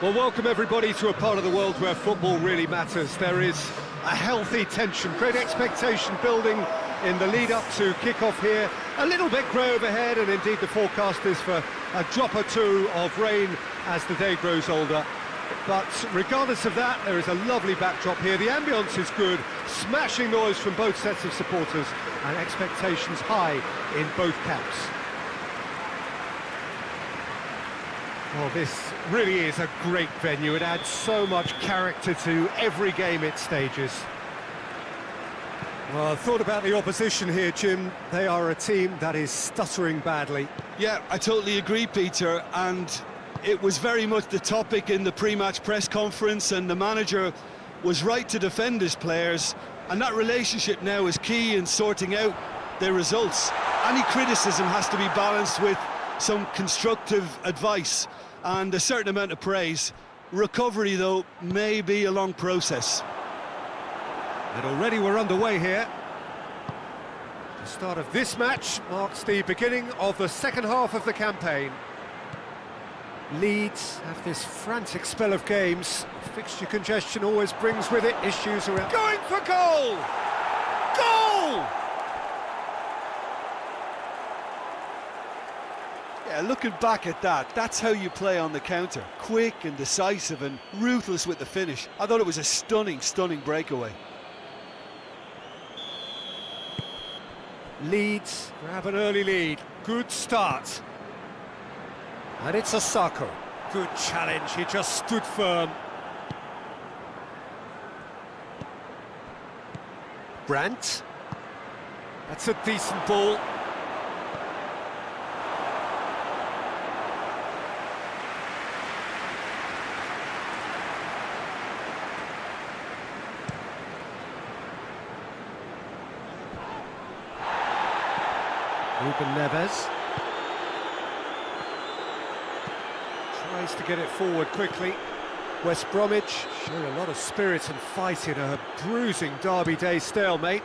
Well, welcome everybody to a part of the world where football really matters. There is a healthy tension, great expectation building in the lead-up to kick-off here. A little bit grey overhead, and indeed the forecast is for a drop or two of rain as the day grows older. But regardless of that, there is a lovely backdrop here. The ambience is good, smashing noise from both sets of supporters, and expectations high in both camps. Well, this really is a great venue. It adds so much character to every game it stages. Well, I've thought about the opposition here, Jim. They are a team that is stuttering badly. Yeah, I totally agree, Peter, and it was very much the topic in the pre-match press conference, and the manager was right to defend his players, and that relationship now is key in sorting out their results. Any criticism has to be balanced with some constructive advice and a certain amount of praise. Recovery, though, may be a long process. And already we're underway here. The start of this match marks the beginning of the second half of the campaign. Leeds have this frantic spell of games. Fixture congestion always brings with it issues around... Going for goal! Goal! Yeah, looking back at that, that's how you play on the counter. Quick and decisive and ruthless with the finish. I thought it was a stunning, stunning breakaway. Leeds grab an early lead. Good start. And it's Osako. Good challenge, he just stood firm. Brandt. That's a decent ball. Ruben Neves tries to get it forward quickly. West Bromwich showing a lot of spirit and fight in a bruising Derby Day stalemate.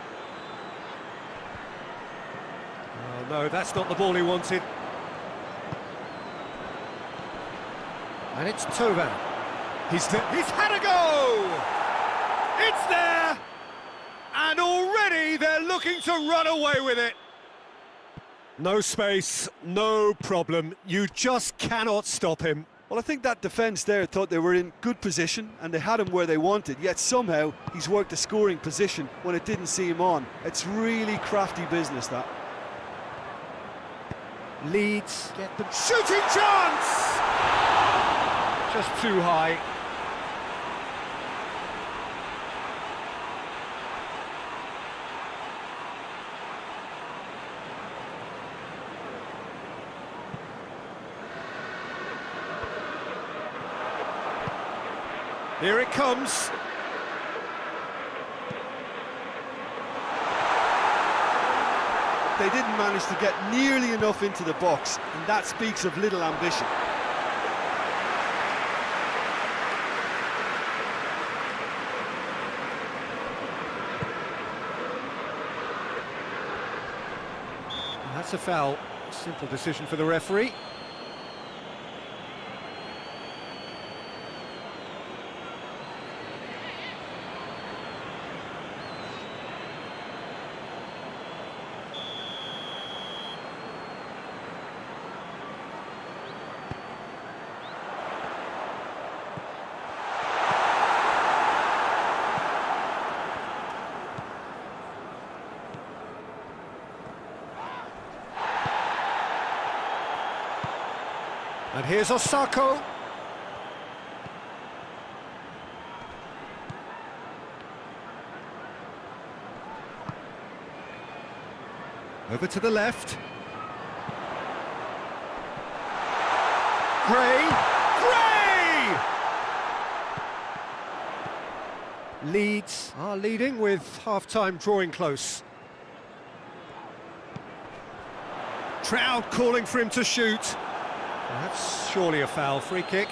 Oh no, that's not the ball he wanted. And it's Tovan. He's had a go! It's there! And already they're looking to run away with it. No space, no problem. You just cannot stop him. Well, I think that defence there thought they were in good position and they had him where they wanted, yet somehow he's worked a scoring position when it didn't see him on. It's really crafty business, that. Leeds get the shooting chance! Just too high. Here it comes. They didn't manage to get nearly enough into the box, and that speaks of little ambition. That's a foul. Simple decision for the referee. And here's Osako. Over to the left. Gray. Gray! Leeds are leading with half-time drawing close. Trout calling for him to shoot. Well, that's surely a foul. Free kick.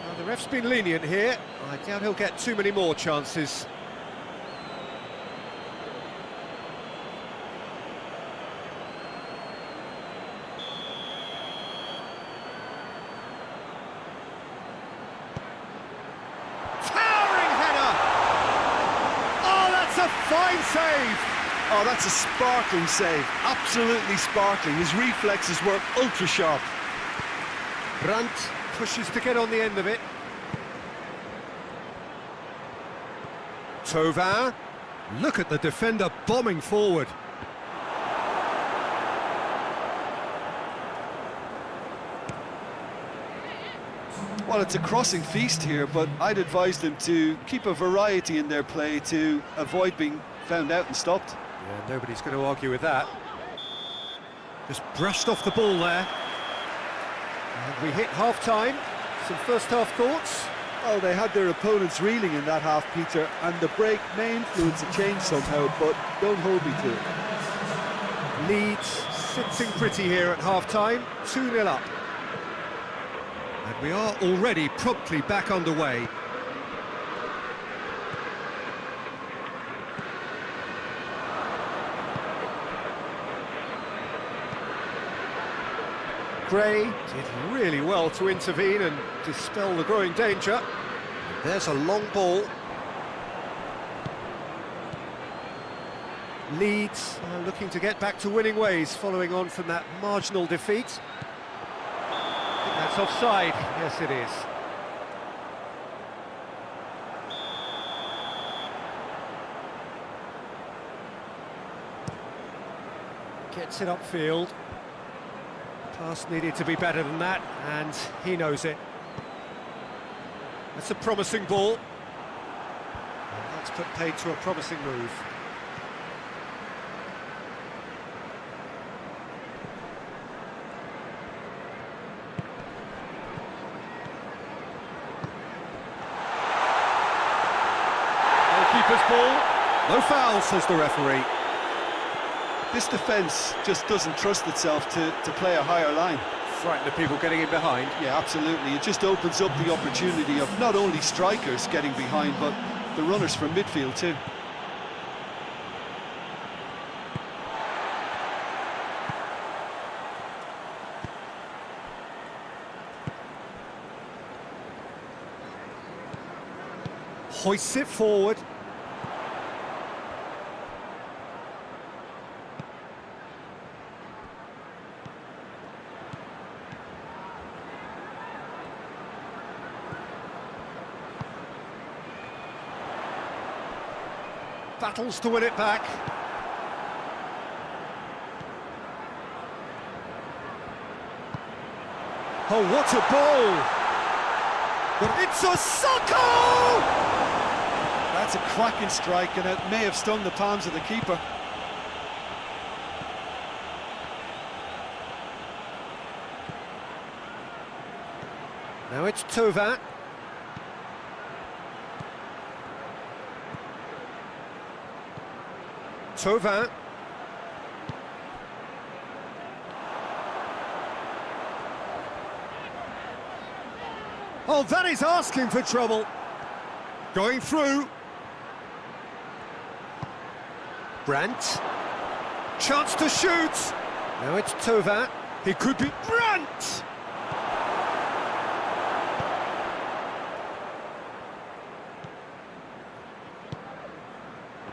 Well, the ref's been lenient here. I doubt he'll get too many more chances. fine save! Oh, that's a sparkling save, absolutely sparkling. His reflexes were ultra sharp. Brandt pushes to get on the end of it. Thauvin, look at the defender bombing forward. Well, it's a crossing feast here, but I'd advise them to keep a variety in their play to avoid being found out and stopped. Yeah, nobody's going to argue with that. Just brushed off the ball there. And we hit half-time. Some first-half thoughts? Well, they had their opponents reeling in that half, Peter, and the break may influence a change somehow, but don't hold me to it. Leeds sitting pretty here at half-time, 2-0 up. And we are already promptly back underway. Gray did really well to intervene and dispel the growing danger. And there's a long ball. Leeds looking to get back to winning ways following on from that marginal defeat. I think that's offside. Yes, it is. Gets it upfield. Pass needed to be better than that, and he knows it. That's a promising ball. And that's put paid to a promising move. Goalkeeper's ball. No foul, says the referee. This defence just doesn't trust itself to play a higher line. Frightened of people getting in behind. Yeah, absolutely. It just opens up the opportunity of not only strikers getting behind, but the runners from midfield too. Hoists it forward. Battles to win it back. Oh, what a ball! But it's a sucker! That's a cracking strike, and it may have stung the palms of the keeper. Now it's Thauvin. Thauvin. Oh, that is asking for trouble. Going through. Brandt. Chance to shoot. Now it's Thauvin. He could be Brandt.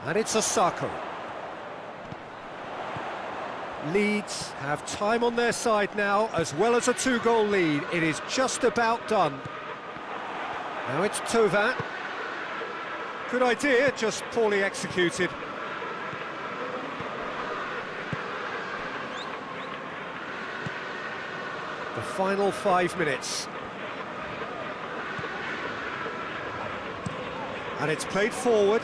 And it's Osako. Leeds have time on their side now, as well as a two-goal lead. It is just about done. Now it's Thauvin. Good idea, just poorly executed. The final 5 minutes. And it's played forward.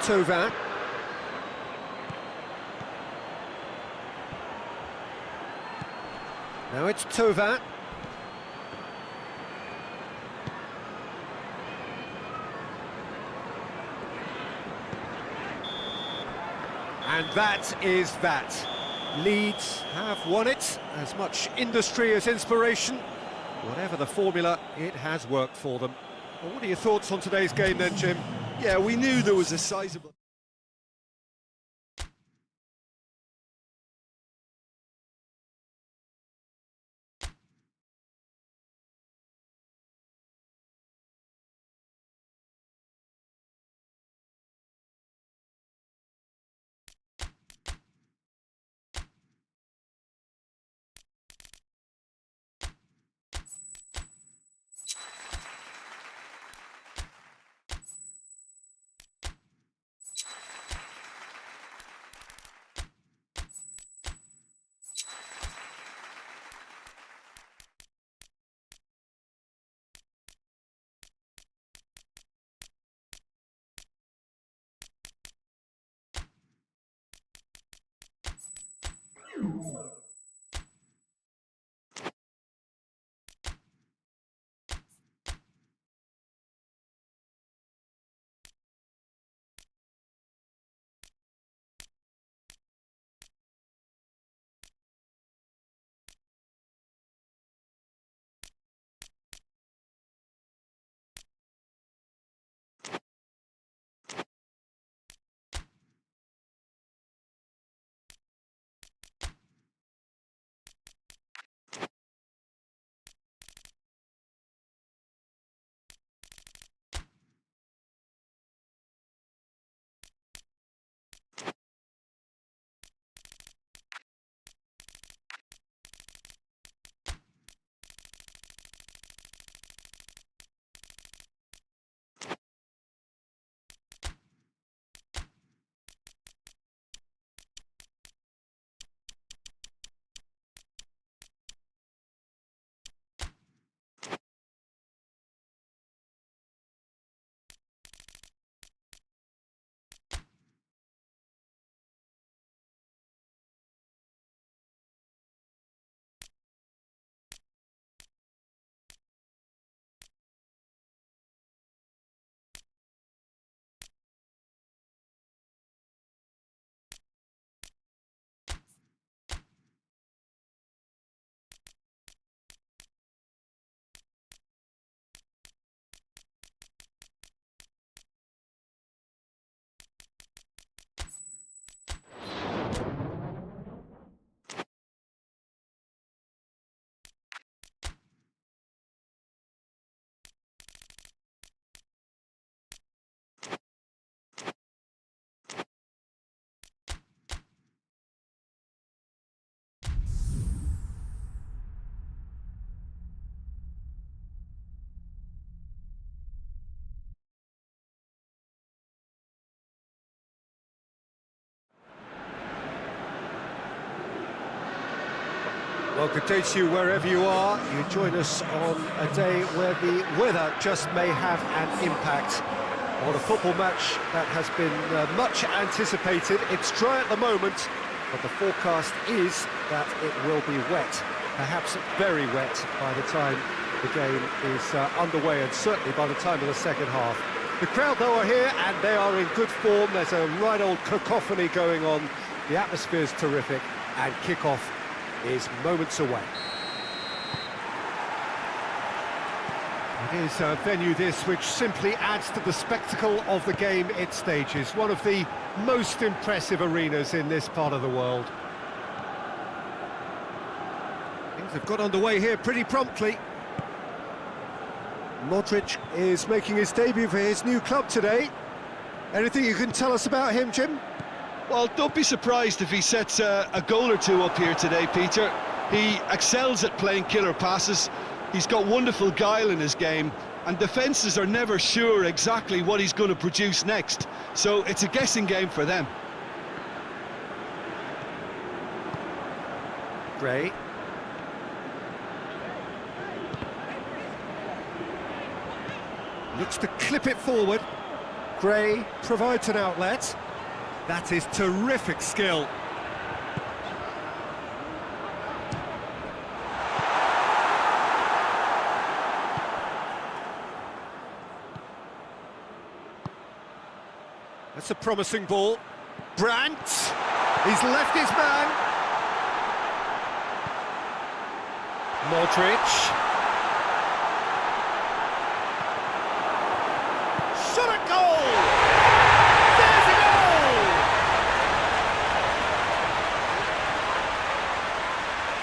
Thauvin. Now it's Thauvin. And that is that. Leeds have won it. As much industry as inspiration. Whatever the formula, it has worked for them. Well, what are your thoughts on today's game then, Jim? Yeah, we knew there was a sizable... Well, good day to you wherever you are. You join us on a day where the weather just may have an impact on a football match that has been much anticipated. It's dry at the moment, but the forecast is that it will be wet, perhaps very wet by the time the game is underway, and certainly by the time of the second half. The crowd, though, are here, and they are in good form. There's a right old cacophony going on. The atmosphere's terrific, and kick-off is moments away. It is a venue this which simply adds to the spectacle of the game it stages. One of the most impressive arenas in this part of the world. Things have got underway here pretty promptly. Modric is making his debut for his new club today. Anything you can tell us about him, Jim? Well, don't be surprised if he sets a goal or two up here today, Peter. He excels at playing killer passes. He's got wonderful guile in his game, and defences are never sure exactly what he's going to produce next. So it's a guessing game for them. Gray. Looks to clip it forward. Gray provides an outlet. That is terrific skill. That's a promising ball. Brandt, he's left his man. Modric. Shot at goal! There's a goal!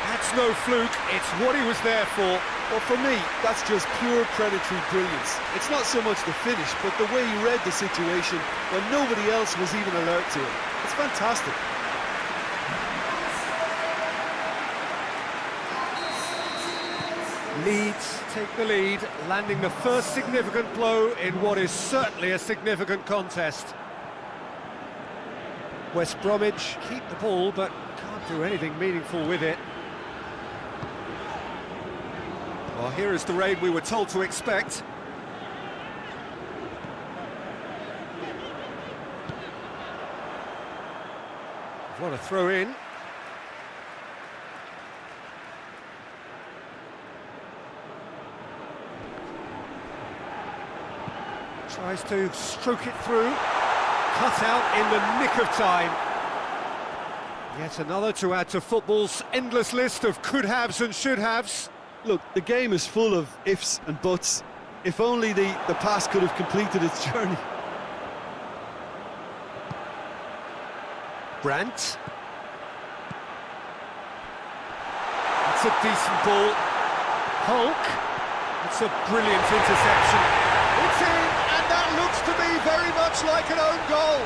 That's no fluke, it's what he was there for. Well, for me, that's just pure predatory brilliance. It's not so much the finish, but the way he read the situation when nobody else was even alert to it. It's fantastic. Leeds take the lead, landing the first significant blow in what is certainly a significant contest. West Bromwich keep the ball, but can't do anything meaningful with it. Well, here is the rain we were told to expect. What a throw in. Tries to stroke it through. Cut out in the nick of time. Yet another to add to football's endless list of could-haves and should-haves. Look, the game is full of ifs and buts. If only the pass could have completed its journey. Brandt. That's a decent ball. Hulk. It's a brilliant interception. It's in, and that looks to me very much like an own goal.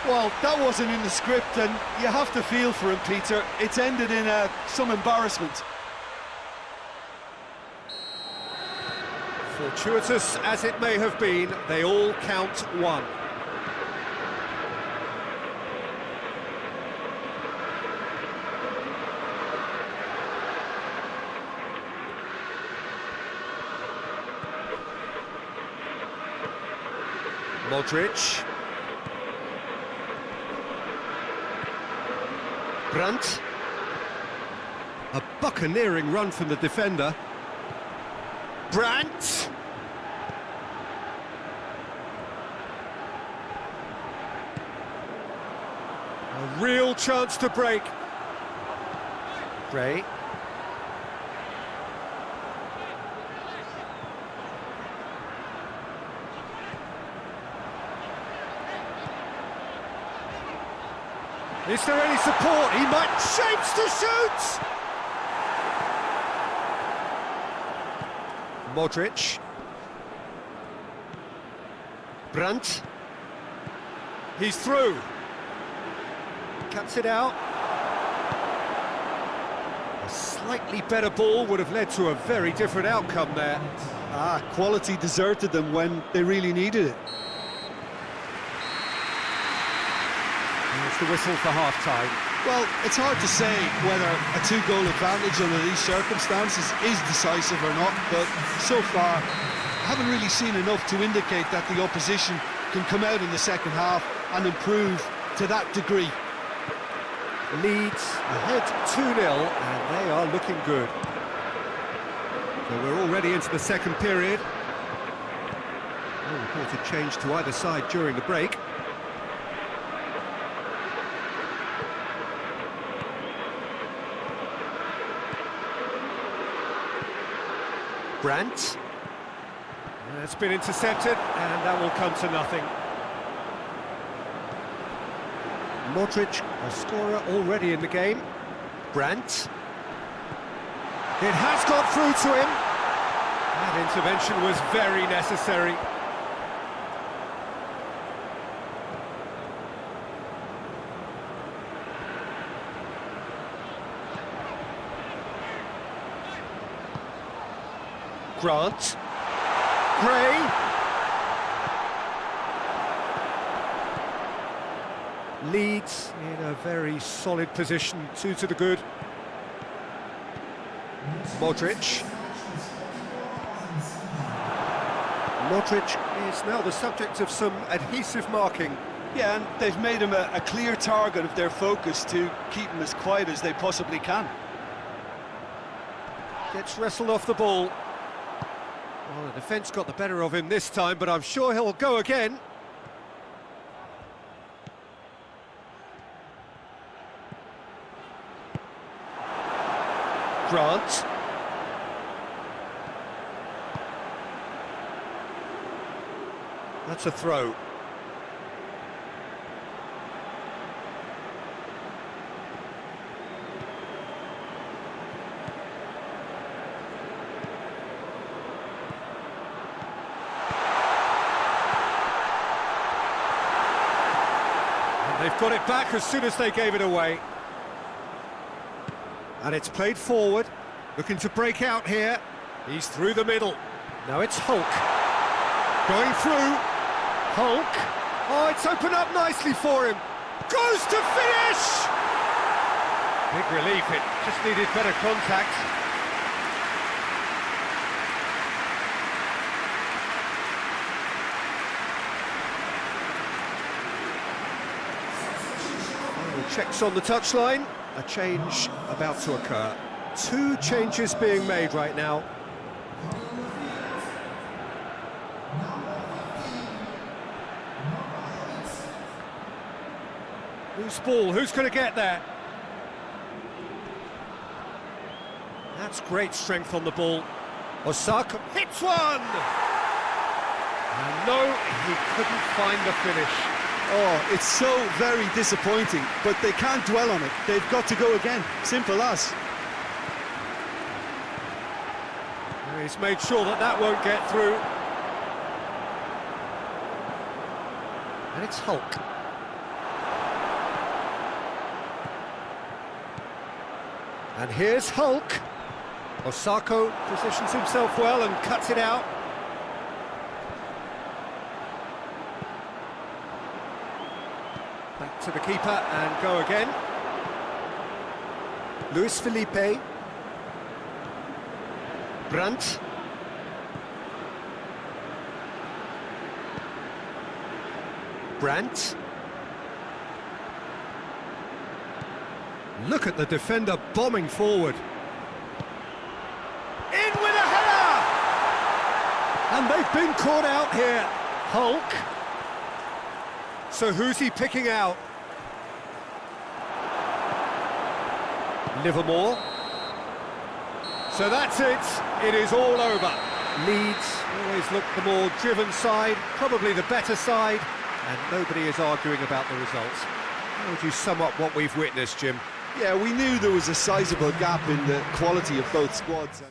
Well, that wasn't in the script, and you have to feel for him, Peter. It's ended in some embarrassment. Fortuitous as it may have been, they all count one. Modric. Brandt. A buccaneering run from the defender. Brandt. A real chance to break. Gray. Is there any support? He might shapes to shoot! Modric. Brandt. He's through. Cuts it out. A slightly better ball would have led to a very different outcome there. Quality deserted them when they really needed it. It's the whistle for half-time. Well, it's hard to say whether a two-goal advantage under these circumstances is decisive or not, but so far, I haven't really seen enough to indicate that the opposition can come out in the second half and improve to that degree. Leeds ahead 2-0, and they are looking good. So we're already into the second period. No reported change to either side during the break. Brandt. It's been intercepted, and that will come to nothing. Modric, a scorer already in the game. Brandt. It has got through to him. That intervention was very necessary. Grant. Gray. Leeds in a very solid position, 2 to the good. Modric. Modric is now the subject of some adhesive marking. Yeah, and they've made him a clear target of their focus to keep him as quiet as they possibly can. Gets wrestled off the ball. Well, the defence got the better of him this time, but I'm sure he'll go again. Grant. That's a throw. They've got it back as soon as they gave it away. And it's played forward, looking to break out here. He's through the middle. Now it's Hulk. Going through. Hulk. Oh, it's opened up nicely for him. Goes to finish! Big relief, it just needed better contact. Checks on the touchline, a change about to occur. 2 changes being made right now. Loose ball, who's going to get there? That's great strength on the ball. Osaka hits one! And no, he couldn't find the finish. Oh, it's so very disappointing, but they can't dwell on it. They've got to go again. Simple as. He's made sure that that won't get through. And it's Hulk. And here's Hulk. Osako positions himself well and cuts it out. Back to the keeper and go again. Luis Felipe. Brandt. Brandt. Look at the defender bombing forward. In with a header! And they've been caught out here. Hulk. So who's he picking out? Livermore. So that's it. It is all over. Leeds always look the more driven side, probably the better side, and nobody is arguing about the results. How would you sum up what we've witnessed, Jim? Yeah, we knew there was a sizable gap in the quality of both squads.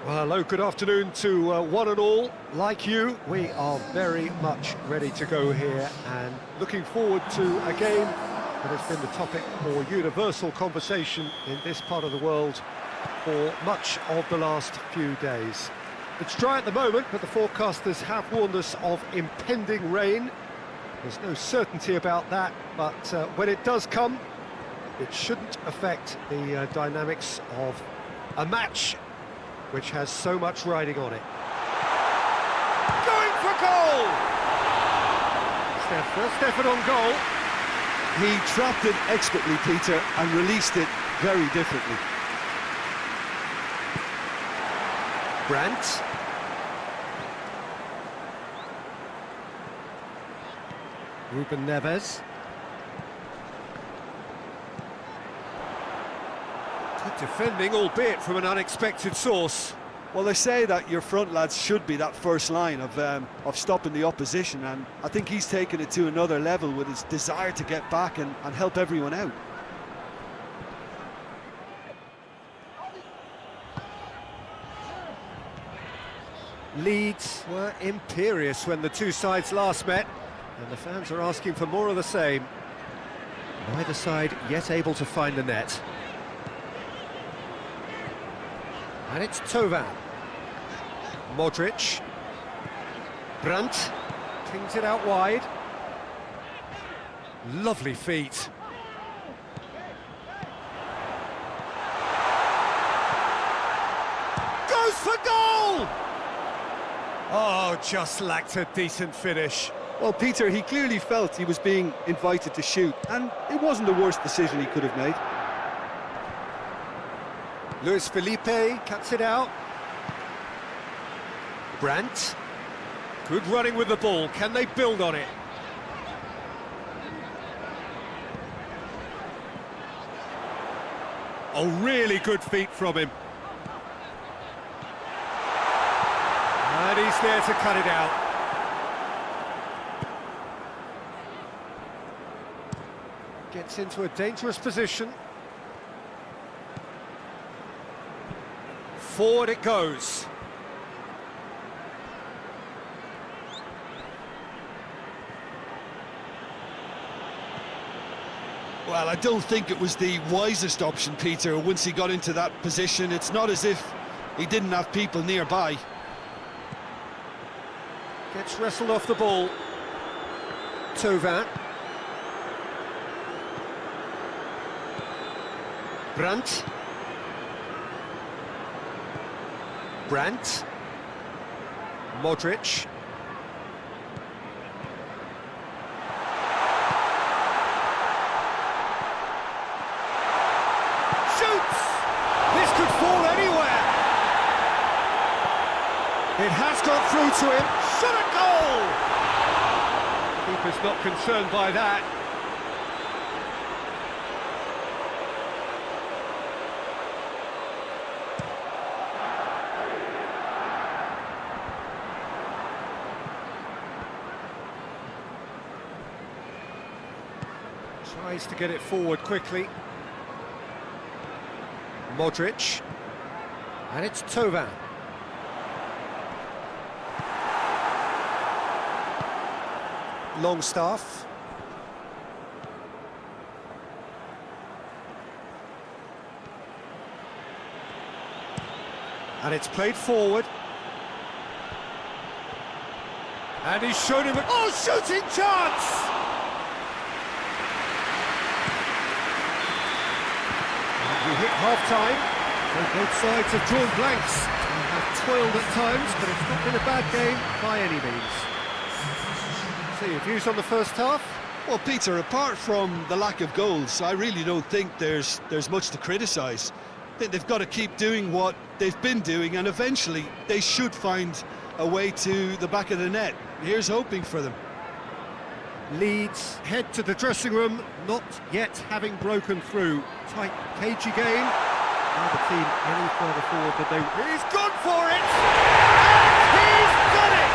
Well, hello, good afternoon to one and all. Like you, we are very much ready to go here and looking forward to a game that has been the topic for universal conversation in this part of the world for much of the last few days. It's dry at the moment, but the forecasters have warned us of impending rain. There's no certainty about that, but when it does come, it shouldn't affect the dynamics of a match which has so much riding on it. Going for goal! Stefan on goal. He trapped it expertly, Peter, and released it very differently. Brandt. Ruben Neves. Good defending, albeit from an unexpected source. Well, they say that your front lads should be that first line of stopping the opposition, and I think he's taken it to another level with his desire to get back and help everyone out. Leeds were imperious when the two sides last met, and the fans are asking for more of the same. Neither side yet able to find the net. And it's Tovan. Modric. Brandt. Pings it out wide. Lovely feet. Goes for goal! Oh, just lacked a decent finish. Well, Peter, he clearly felt he was being invited to shoot, and it wasn't the worst decision he could have made. Luis Felipe cuts it out. Brandt. Good running with the ball. Can they build on it? Oh, really good feet from him. And he's there to cut it out. Gets into a dangerous position. Forward it goes. Well, I don't think it was the wisest option, Peter, once he got into that position. It's not as if he didn't have people nearby. Gets wrestled off the ball. Tovan. Brandt. Brandt. Modric. Shoots! This could fall anywhere. It has got through to him. Shot a goal! Keeper's not concerned by that. Tries to get it forward quickly. Modric. And it's Tovan. Longstaff. And it's played forward. And he's shown him a... Oh, shooting chance! And we hit half-time. So both sides have drawn blanks and have toiled at times, but it's not been a bad game by any means. So your views on the first half? Well, Peter, apart from the lack of goals, I really don't think there's much to criticise. I think they've got to keep doing what they've been doing, and eventually they should find a way to the back of the net. Here's hoping for them. Leeds head to the dressing room, not yet having broken through. Tight, cagey game. Neither team any further forward, but he's gone for it! And he's done it!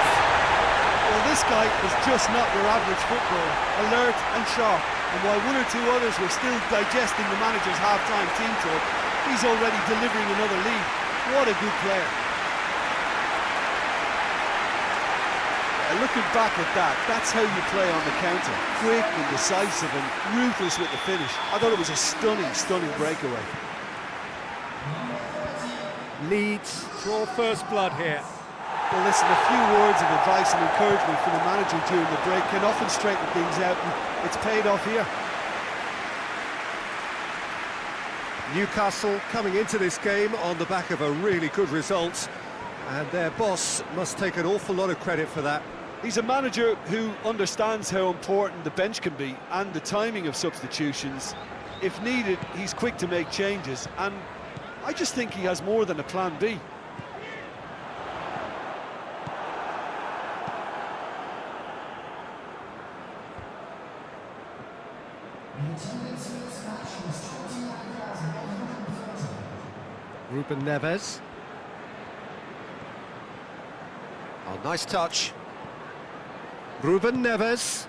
Well, this guy is just not your average footballer. Alert and sharp. And while one or two others were still digesting the manager's half-time team talk, he's already delivering another lead. What a good player. Looking back at that, that's how you play on the counter. Quick and decisive and ruthless with the finish. I thought it was a stunning breakaway. Leeds draw first blood here. Well, listen, a few words of advice and encouragement from the manager during the break can often straighten things out, and it's paid off here. Newcastle coming into this game on the back of a really good result, and their boss must take an awful lot of credit for that. He's a manager who understands how important the bench can be and the timing of substitutions. If needed, he's quick to make changes, and I just think he has more than a plan B. Ruben Neves. Oh, nice touch. Ruben Neves.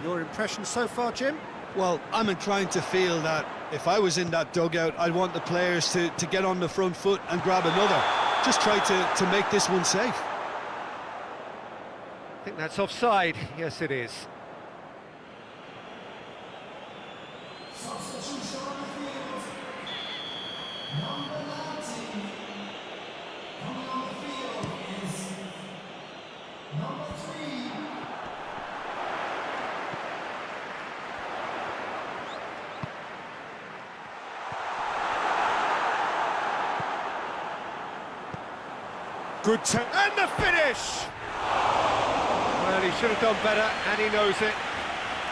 Your impression so far, Jim? Well, I'm inclined to feel that if I was in that dugout, I'd want the players to get on the front foot and grab another. just tried to make this one safe. I think that's offside. Yes, it is. Good turn, and the finish! Well, he should have done better, and he knows it.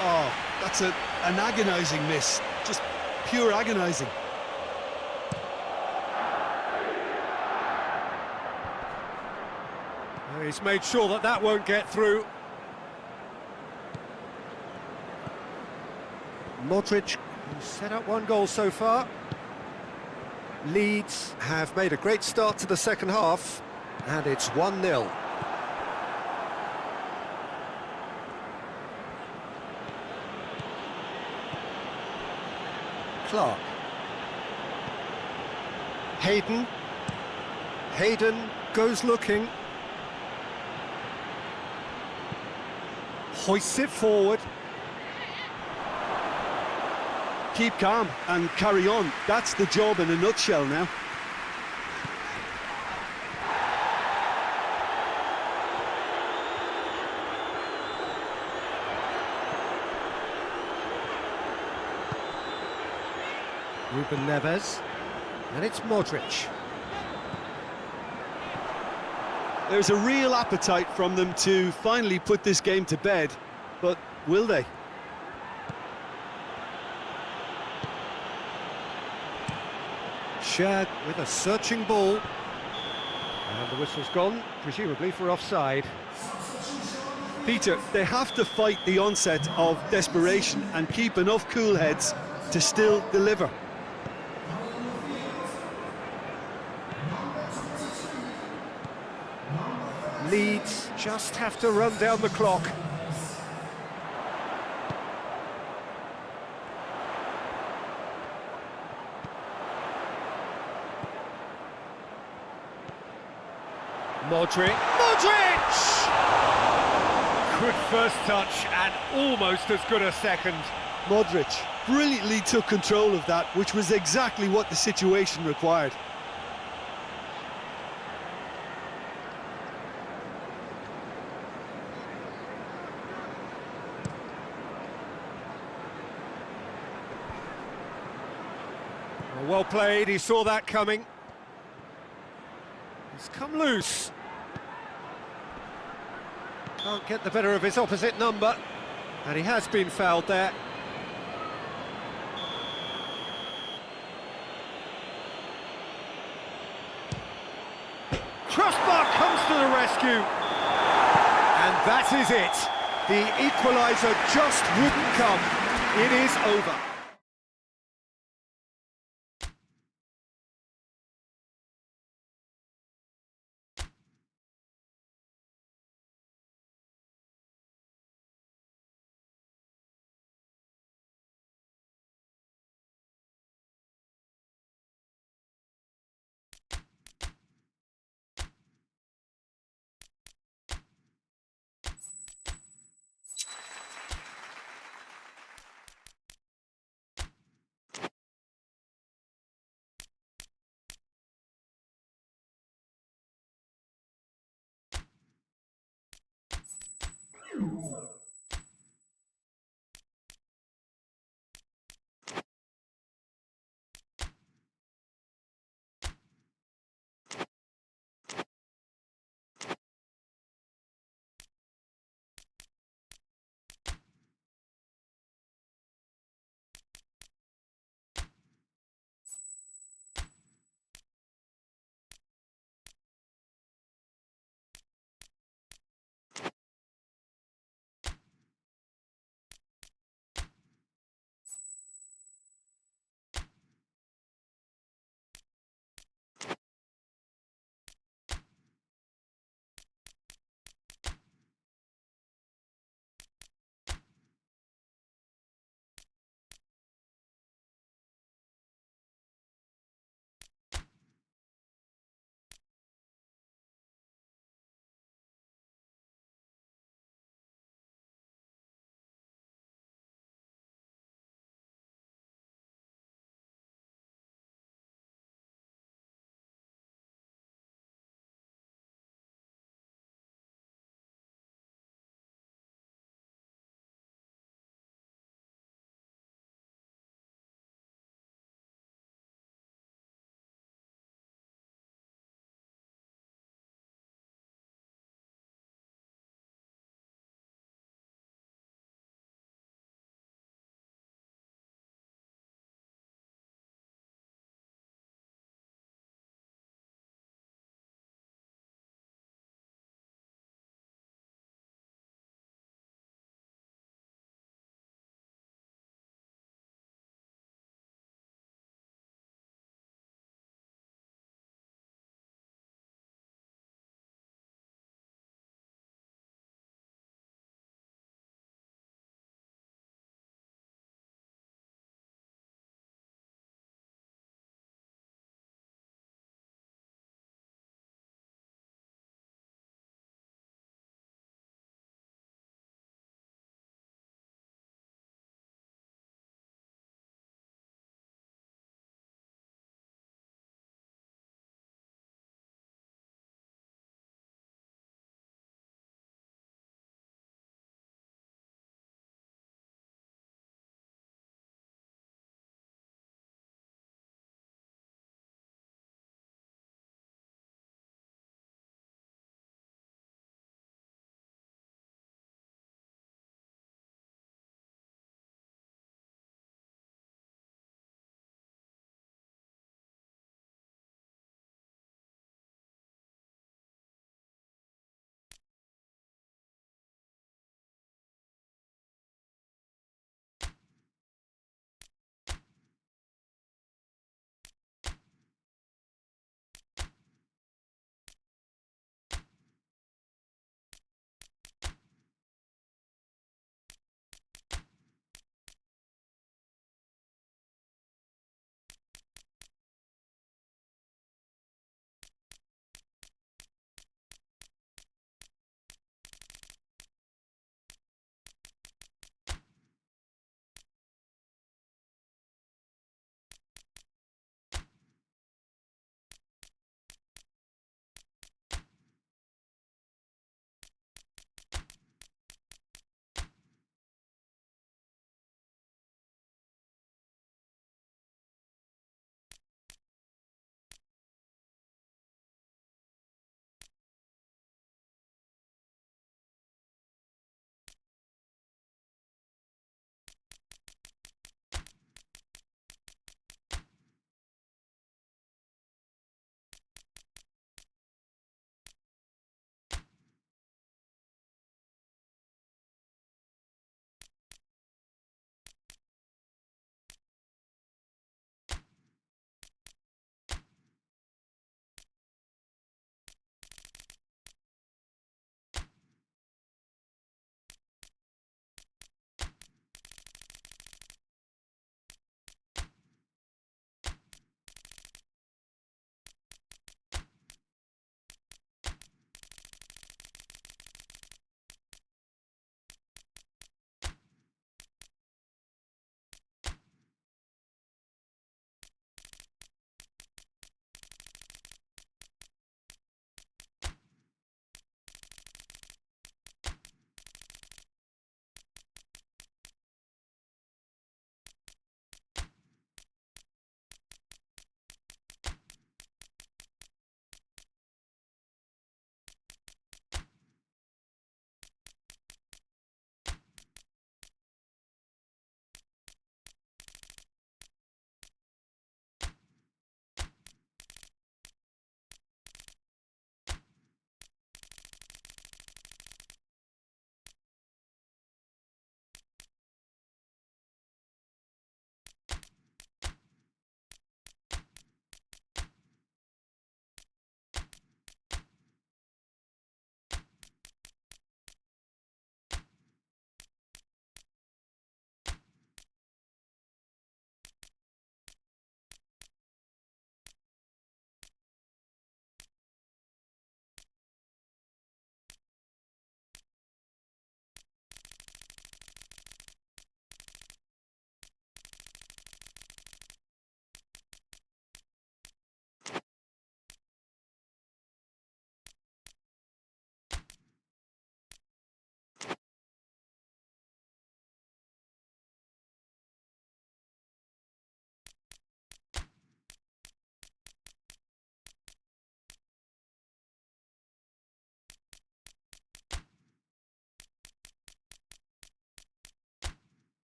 Oh, that's an agonising miss. Just pure agonising. Well, he's made sure that that won't get through. Modric, who's set up one goal so far. Leeds have made a great start to the second half, and it's 1-0. Clark. Hayden. Hayden goes looking. Hoists it forward. Keep calm and carry on. That's the job in a nutshell now. Ruben Neves, and it's Modric. There's a real appetite from them to finally put this game to bed, but will they? Shad with a searching ball, and the whistle's gone, presumably for offside. Peter, they have to fight the onset of desperation and keep enough cool heads to still deliver. Leeds just have to run down the clock. Modric. Good first touch and almost as good a second. Modric brilliantly took control of that, which was exactly what the situation required. Well played, he saw that coming. He's come loose. Can't get the better of his opposite number, and he has been fouled there. Crossbar comes to the rescue, and that is it. The equaliser just wouldn't come. It is over.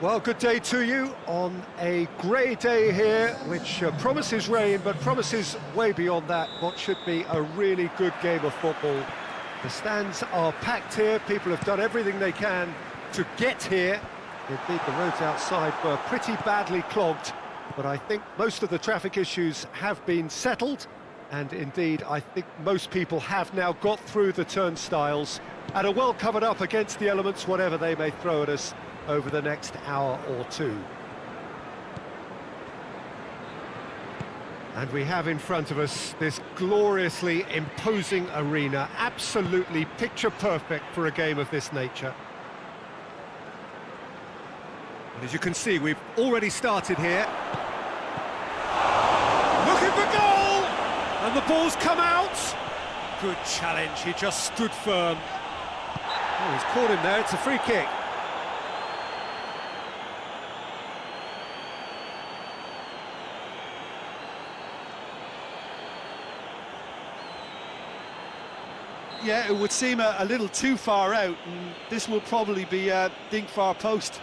Well, good day to you on a grey day here, which promises rain, but promises way beyond that what should be a really good game of football. The stands are packed here, people have done everything they can to get here. Indeed, the roads outside were pretty badly clogged, but I think most of the traffic issues have been settled, and indeed, I think most people have now got through the turnstiles and are well covered up against the elements, whatever they may throw at us over the next hour or two. And we have in front of us this gloriously imposing arena, absolutely picture perfect for a game of this nature. And as you can see, we've already started here. Looking for goal! And the ball's come out. Good challenge, he just stood firm. Oh, he's caught him there, it's a free kick. Yeah, it would seem a little too far out, and this will probably be a dink far post.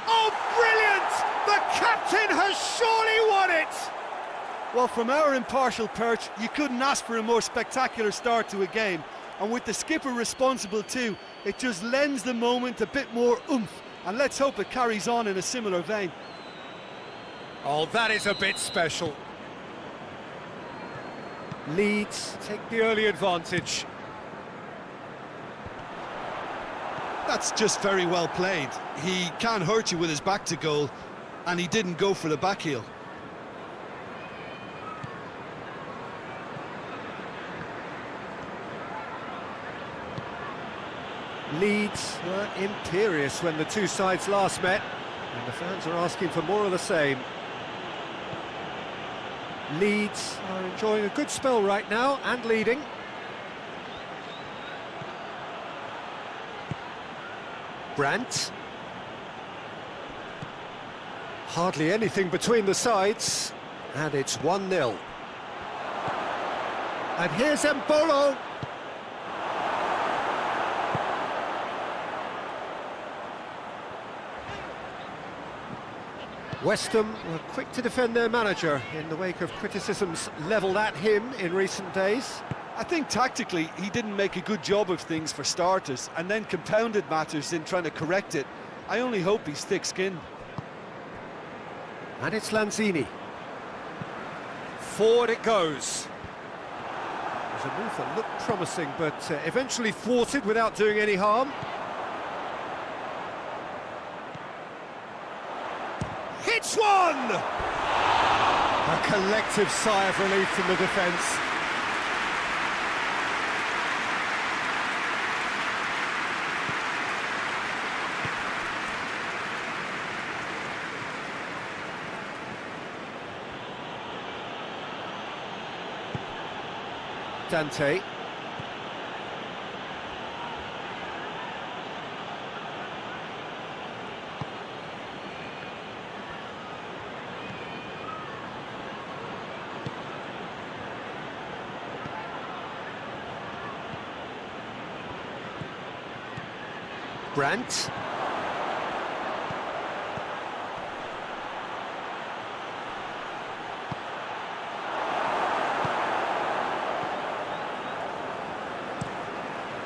Oh, brilliant! The captain has surely won it! Well, from our impartial perch, you couldn't ask for a more spectacular start to a game, and with the skipper responsible too, it just lends the moment a bit more oomph, and let's hope it carries on in a similar vein. Oh, that is a bit special. Leeds take the early advantage. That's just very well played. He can't hurt you with his back to goal, and he didn't go for the back heel. Leeds were imperious when the two sides last met, and the fans are asking for more of the same. Leeds are enjoying a good spell right now and leading. Brandt. Hardly anything between the sides, and it's 1-0. And here's Mbolo. West Ham were quick to defend their manager in the wake of criticisms levelled at him in recent days. I think tactically he didn't make a good job of things for starters, and then compounded matters in trying to correct it. I only hope he's thick-skinned. And it's Lanzini. Forward it goes. There's a move that looked promising, but eventually thwarted without doing any harm. Hits one! A collective sigh of relief from the defence. Dante. Brandt.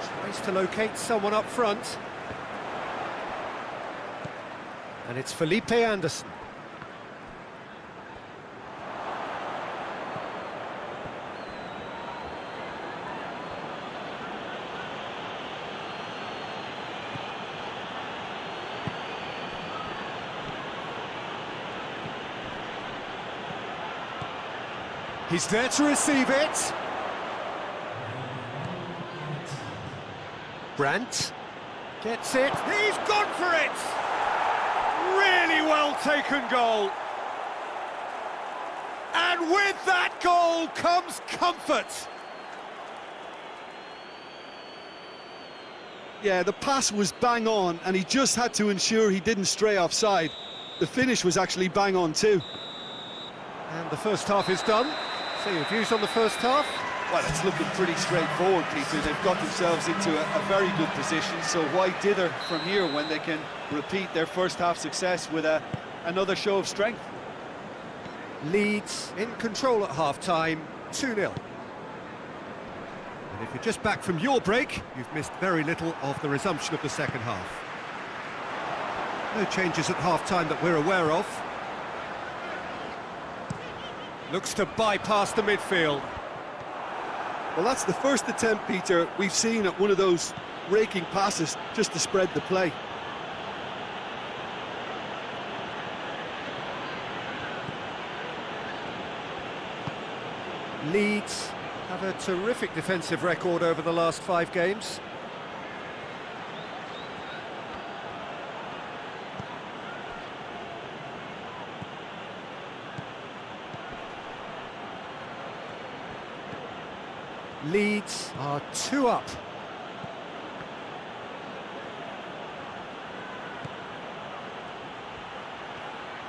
Tries to locate someone up front. And it's Felipe Anderson. He's there to receive it. Brandt gets it. He's gone for it! Really well taken goal. And with that goal comes comfort. Yeah, the pass was bang on, and he just had to ensure he didn't stray offside. The finish was actually bang on too. And the first half is done. So your views on the first half? Well, it's looking pretty straightforward, Peter. They've got themselves into a very good position, so why dither from here when they can repeat their first half success with another show of strength? Leeds in control at half-time, 2-0. And if you're just back from your break, you've missed very little of the resumption of the second half. No changes at half-time that we're aware of. Looks to bypass the midfield. Well, that's the first attempt, Peter, we've seen at one of those raking passes just to spread the play. Leeds have a terrific defensive record over the last 5 games. Leeds are 2 up.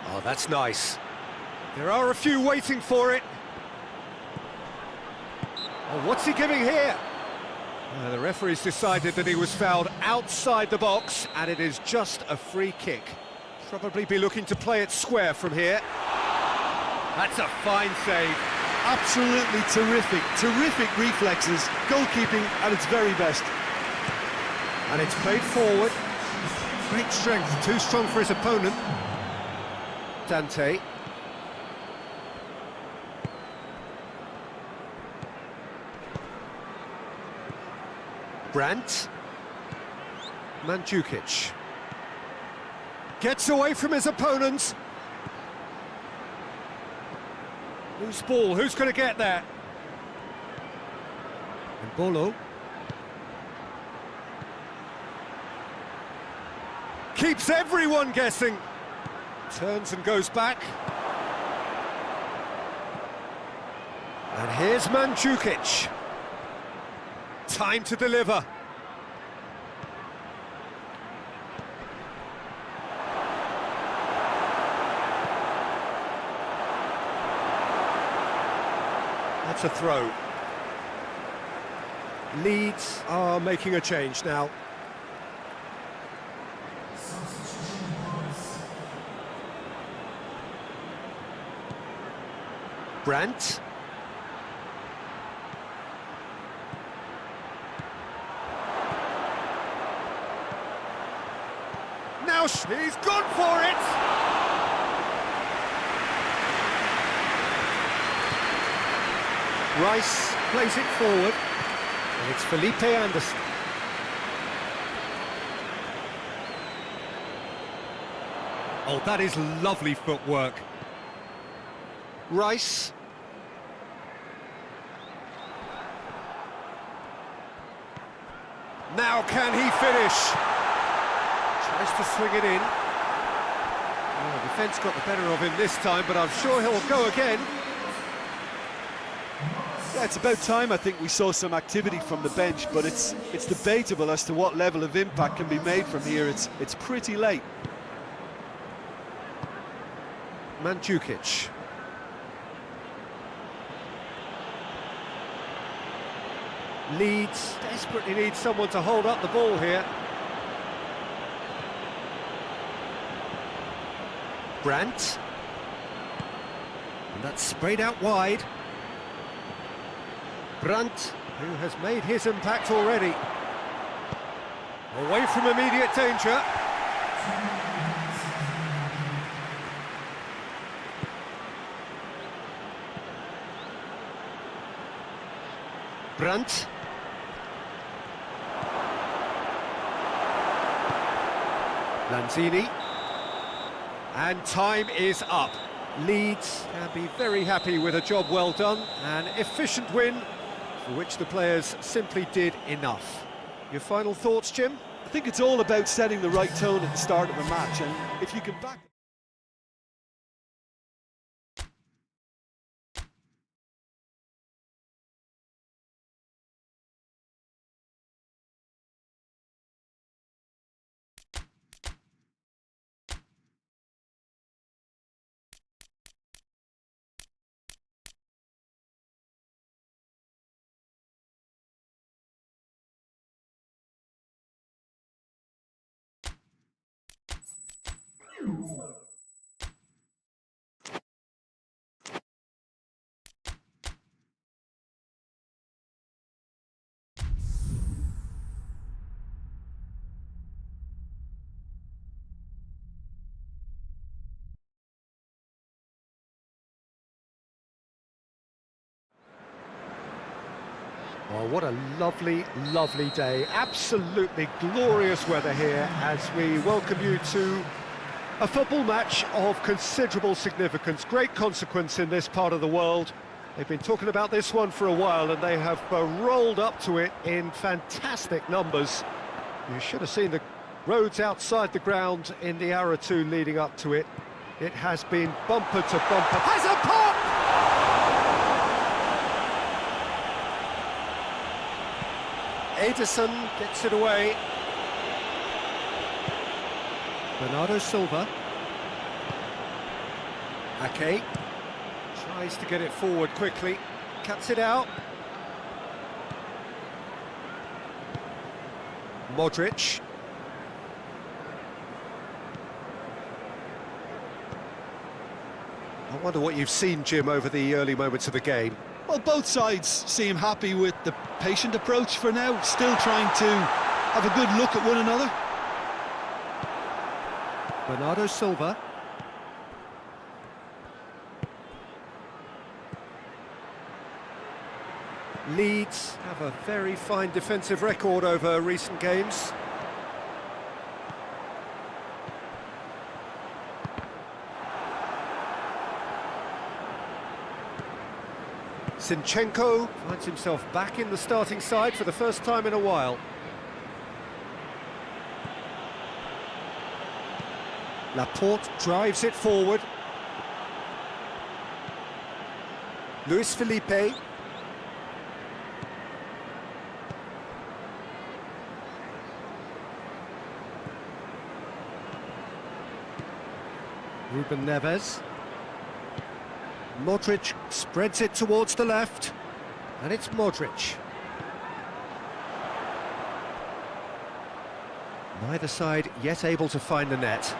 Oh, that's nice. There are a few waiting for it. Oh, what's he giving here? The referee's decided that he was fouled outside the box, and it is just a free kick. Probably be looking to play it square from here. That's a fine save. Absolutely terrific reflexes, goalkeeping at its very best. And it's played forward. Great strength, too strong for his opponent. Dante. Brandt. Mandzukic. Gets away from his opponents. Loose ball, who's going to get there? And Bolo. Keeps everyone guessing. Turns and goes back. And here's Mandzukic. Time to deliver. That's a throw. Leeds are making a change now. Brandt. Now he's gone for it! Rice plays it forward, and it's Felipe Anderson. Oh, that is lovely footwork. Rice. Now can he finish? Tries to swing it in. Oh, defence got the better of him this time, but I'm sure he'll go again. Yeah, it's about time I think we saw some activity from the bench, but it's debatable as to what level of impact can be made from here. It's pretty late. Mandzukic. Leeds desperately need someone to hold up the ball here. Brandt. And that's sprayed out wide. Brandt, who has made his impact already. Away from immediate danger. Brandt. Lanzini. And time is up. Leeds can be very happy with a job well done, an efficient win for which the players simply did enough. Your final thoughts, Jim? I think it's all about setting the right tone at the start of a match, and if you can back Oh, what a lovely, lovely day. Absolutely glorious weather here as we welcome you to a football match of considerable significance, great consequence in this part of the world. They've been talking about this one for a while and they have rolled up to it in fantastic numbers. You should have seen the roads outside the ground in the hour or two leading up to it. It has been bumper to bumper. Has a pop! Ederson gets it away. Bernardo Silva. Ake tries to get it forward quickly, cuts it out. Modric. I wonder what you've seen, Jim, over the early moments of the game. Well, both sides seem happy with the patient approach for now, still trying to have a good look at one another. Bernardo Silva. Leeds have a very fine defensive record over recent games. Zinchenko finds himself back in the starting side for the first time in a while. Laporte drives it forward. Luis Felipe. Ruben Neves. Modric spreads it towards the left, and it's Modric. Neither side yet able to find the net.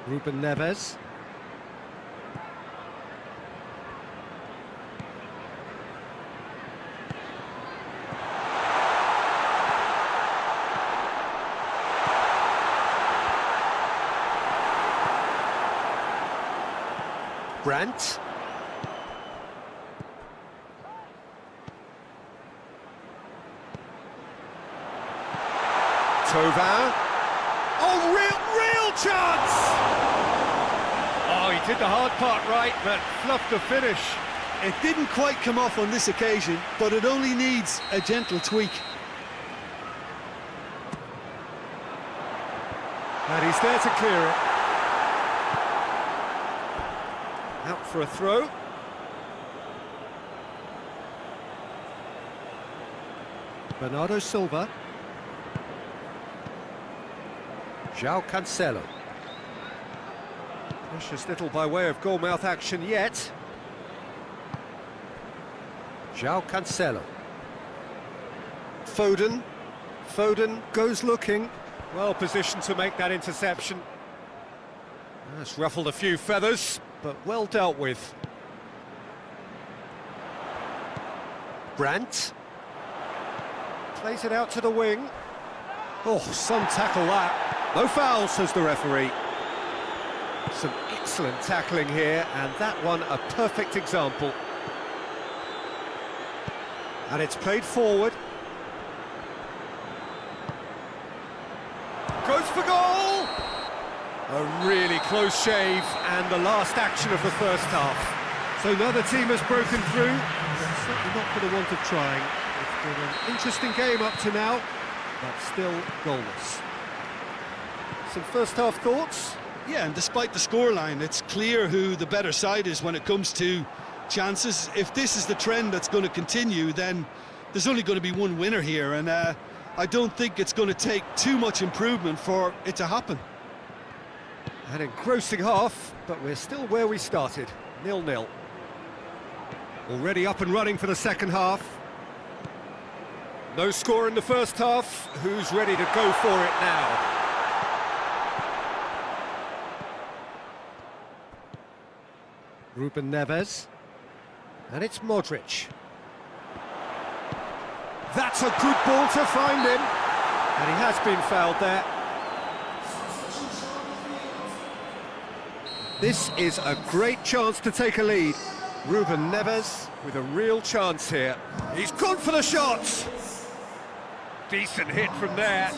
Ruben Neves. Brandt. Thauvin. Oh, real chance! Oh, he did the hard part right, but fluffed the finish. It didn't quite come off on this occasion, but it only needs a gentle tweak. And he's there to clear it. Out for a throw. Bernardo Silva. João Cancelo. Precious little by way of goalmouth action yet. João Cancelo. Foden goes looking. Well positioned to make that interception. That's ruffled a few feathers, but well dealt with. Brandt. Plays it out to the wing. Oh, some tackle that. No foul, says the referee. Some excellent tackling here, and that one a perfect example. And it's played forward. Goes for goal! A really close shave, and the last action of the first half. So neither team has broken through, but certainly not for the want of trying. It's been an interesting game up to now, but still goalless. Some first half thoughts? Yeah, and despite the scoreline, it's clear who the better side is when it comes to chances. If this is the trend that's going to continue, then there's only going to be one winner here, and I don't think it's going to take too much improvement for it to happen. An engrossing half, but we're still where we started, 0-0. Already up and running for the second half. No score in the first half. Who's ready to go for it now? Ruben Neves. And it's Modric. That's a good ball to find him. And he has been fouled there. This is a great chance to take a lead. Ruben Neves with a real chance here. He's gone for the shot. Decent hit from there.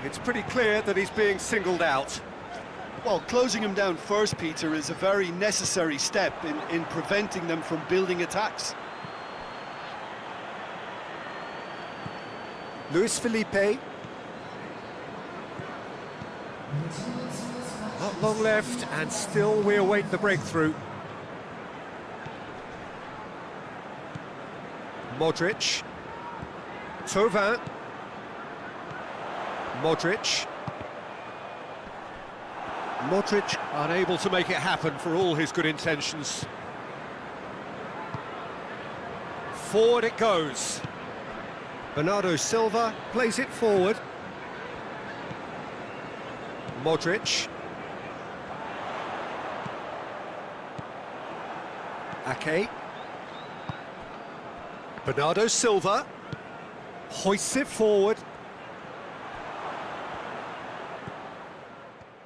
It's pretty clear that he's being singled out. Well, closing him down first, Peter, is a very necessary step in preventing them from building attacks. Luis Felipe. Not long left, and still we await the breakthrough. Modric. Thauvin. Modric. Modric unable to make it happen for all his good intentions. Forward it goes. Bernardo Silva plays it forward. Modric. Ake. Bernardo Silva hoists it forward.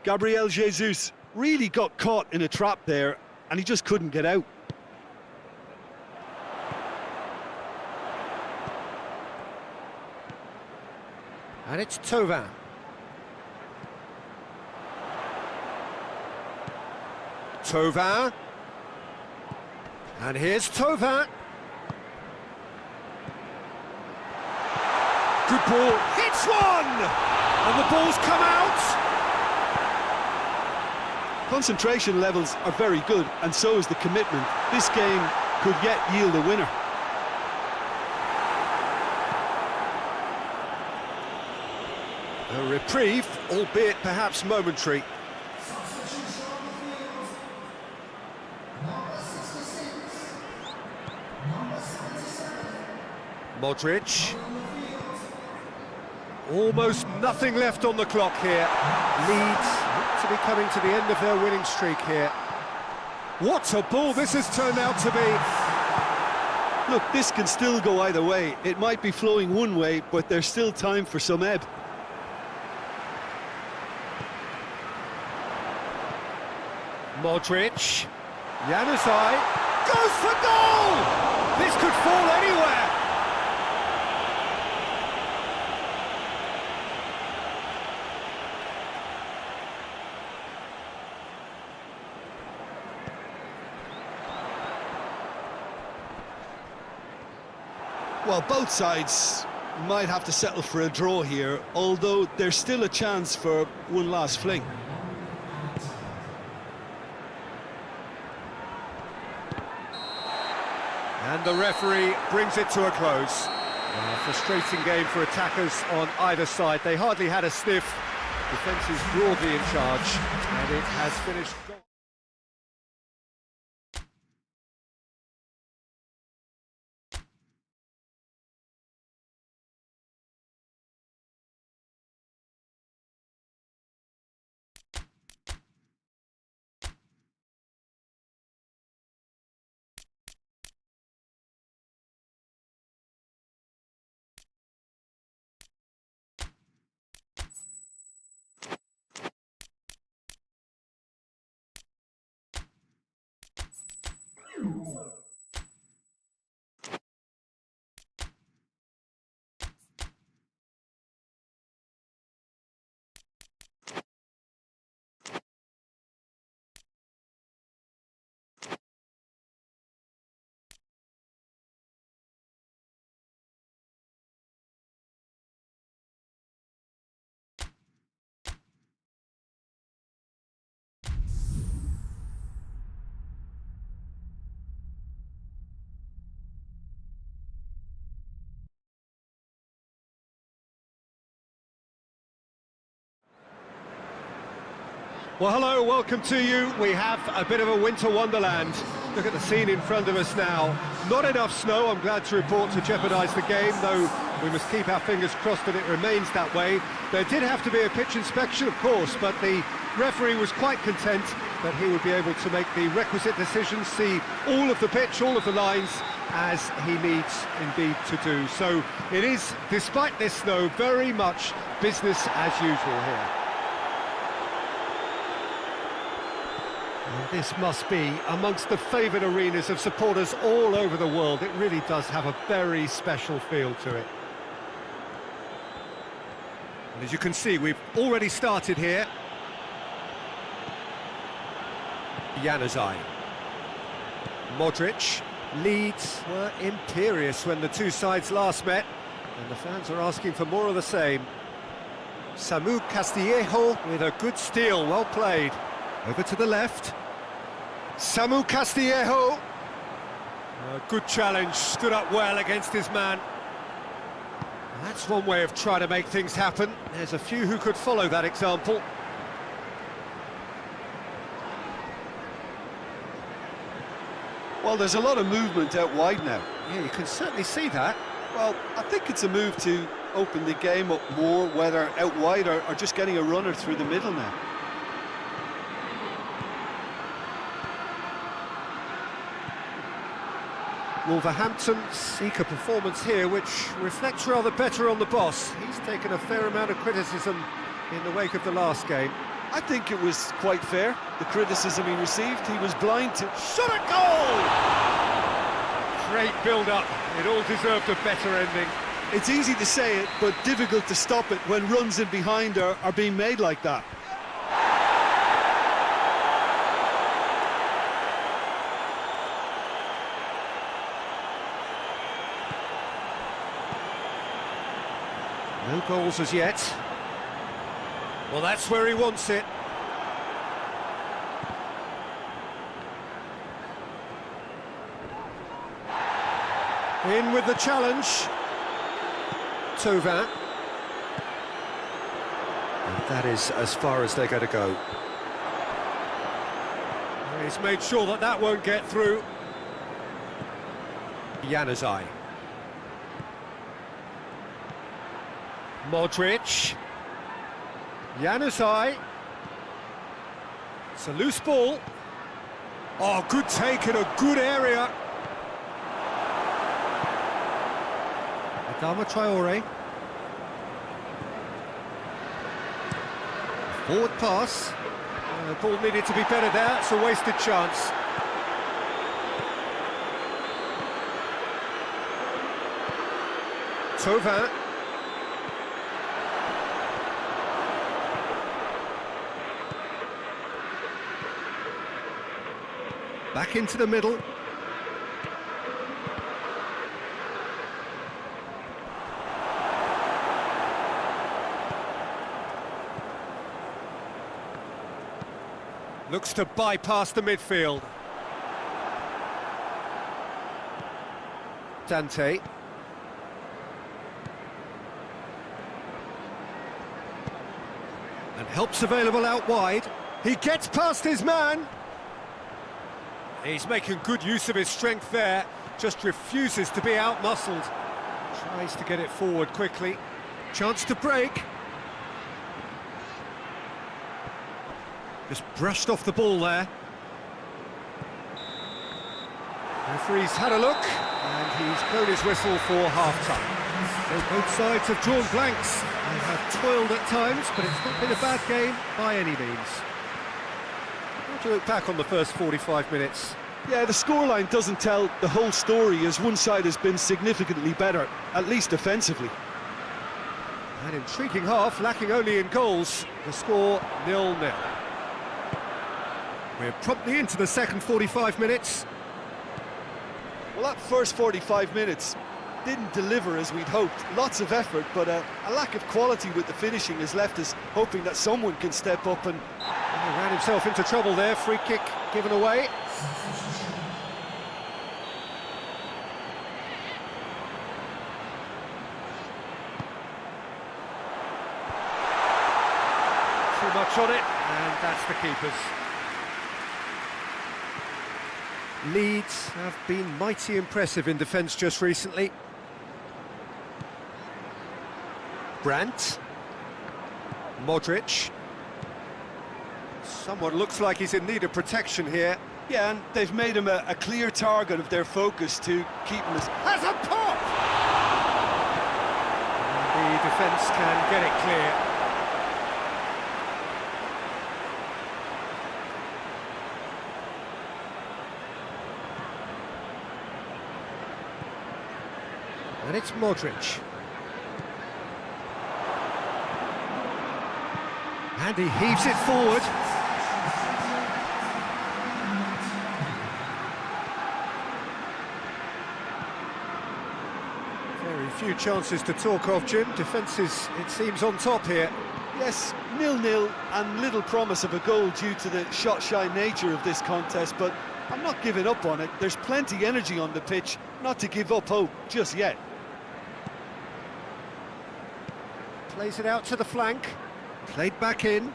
Gabriel Jesus really got caught in a trap there, and he just couldn't get out. And it's Thauvin. Thauvin. And here's Thauvin. Good ball. Hits one! And the ball's come out. Concentration levels are very good, and so is the commitment. This game could yet yield a winner. A reprieve, albeit perhaps momentary. Modric. Almost nothing left on the clock here. Leeds to be coming to the end of their winning streak here. What a ball this has turned out to be. Look, this can still go either way. It might be flowing one way, but there's still time for some ebb. Modric. Januzaj goes for goal! This could fall anywhere. Well, both sides might have to settle for a draw here, although there's still a chance for one last fling. And the referee brings it to a close. A frustrating game for attackers on either side. They hardly had a sniff. Defence is broadly in charge, and it has finished. Well, hello, welcome to you. We have a bit of a winter wonderland. Look at the scene in front of us now. Not enough snow, I'm glad to report, to jeopardise the game, though we must keep our fingers crossed that it remains that way. There did have to be a pitch inspection, of course, but the referee was quite content that he would be able to make the requisite decisions, see all of the pitch, all of the lines, as he needs indeed to do. So it is, despite this snow, very much business as usual here. And this must be amongst the favoured arenas of supporters all over the world. It really does have a very special feel to it. And as you can see, we've already started here. Januzaj. Modric. Leeds were imperious when the two sides last met, and the fans are asking for more of the same. Samu Castillejo with a good steal, well played. Over to the left. Samu Castillejo. A good challenge, stood up well against his man. That's one way of trying to make things happen. There's a few who could follow that example. Well, there's a lot of movement out wide now. Yeah, you can certainly see that. Well, I think it's a move to open the game up more, whether out wide or just getting a runner through the middle now. Wolverhampton seek a performance here which reflects rather better on the boss. He's taken a fair amount of criticism in the wake of the last game. I think it was quite fair, the criticism he received. He was blind to... Shot a goal! Great build-up. It all deserved a better ending. It's easy to say it, but difficult to stop it when runs in behind are being made like that. No goals as yet. Well, that's where he wants it. In with the challenge. Thauvin. And that is as far as they're going to go. He's made sure that that won't get through. Januzaj. Modric. Januzaj. It's a loose ball. Oh, good take in a good area. Adama Traore. Forward pass. The ball needed to be better there. It's a wasted chance. Thauvin. Back into the middle. Looks to bypass the midfield. Dante. And help's available out wide. He gets past his man. He's making good use of his strength there, just refuses to be out-muscled. Tries to get it forward quickly. Chance to break. Just brushed off the ball there. Referee's had a look, and he's blown his whistle for half-time. So both sides have drawn blanks and have toiled at times, but it's not been a bad game by any means. How do you look back on the first 45 minutes? Yeah, the scoreline doesn't tell the whole story, as one side has been significantly better, at least offensively. An intriguing half, lacking only in goals. The score 0-0. We're promptly into the second 45 minutes. Well, that first 45 minutes didn't deliver as we'd hoped. Lots of effort, but a lack of quality with the finishing has left us hoping that someone can step up and... He ran himself into trouble there, free kick given away. Too much on it. And that's the keepers. Leeds have been mighty impressive in defence just recently. Brandt. Modric. Someone looks like he's in need of protection here. Yeah, and they've made him a clear target of their focus to keep him as... Has a pop! And the defence can get it clear. And it's Modric. And he heaves it forward. Very few chances to talk of, Jim. Defence is, it seems, on top here. Yes, 0-0 and little promise of a goal due to the shot-shy nature of this contest, but I'm not giving up on it. There's plenty energy on the pitch, not to give up hope just yet. Plays it out to the flank. Played back in.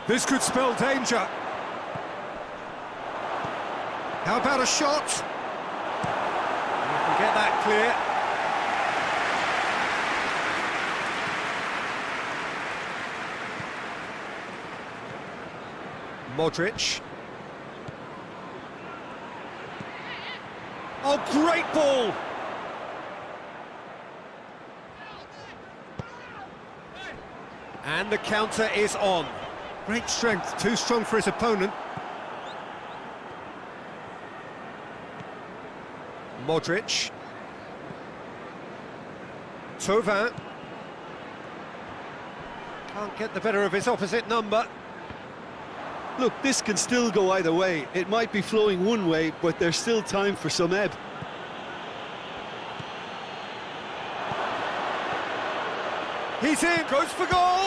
This could spell danger. How about a shot? You can get that clear. Modric. Oh, great ball! And the counter is on. Great strength, too strong for his opponent. Modric. Thauvin. Can't get the better of his opposite number. Look, this can still go either way. It might be flowing one way, but there's still time for some ebb. He's in, goes for goal!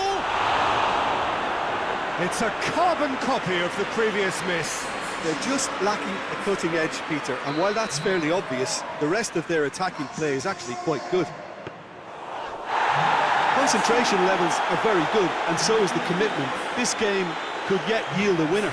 It's a carbon copy of the previous miss. They're just lacking a cutting edge, Peter, and while that's fairly obvious, the rest of their attacking play is actually quite good. Concentration levels are very good, and so is the commitment. This game could yet yield a winner.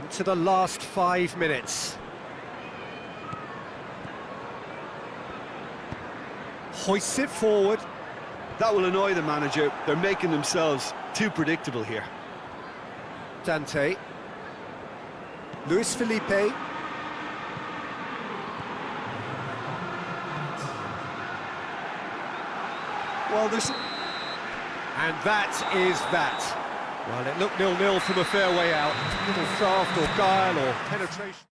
Into the last 5 minutes. Hoists it forward. That will annoy the manager. They're making themselves too predictable here. Dante. Luis Felipe. Well, there's... And that is that. Well, it looked 0-0 from a fair way out. Little craft or guile or penetration.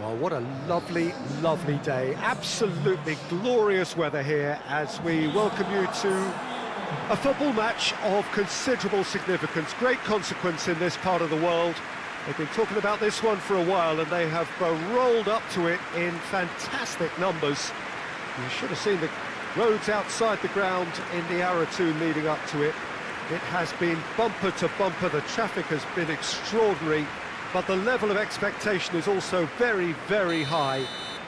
Well, what a lovely, lovely day. Absolutely glorious weather here as we welcome you to a football match of considerable significance, great consequence in this part of the world. They've been talking about this one for a while and they have rolled up to it in fantastic numbers. You should have seen the roads outside the ground in the hour or two leading up to it. It has been bumper to bumper, the traffic has been extraordinary, but the level of expectation is also very, very high.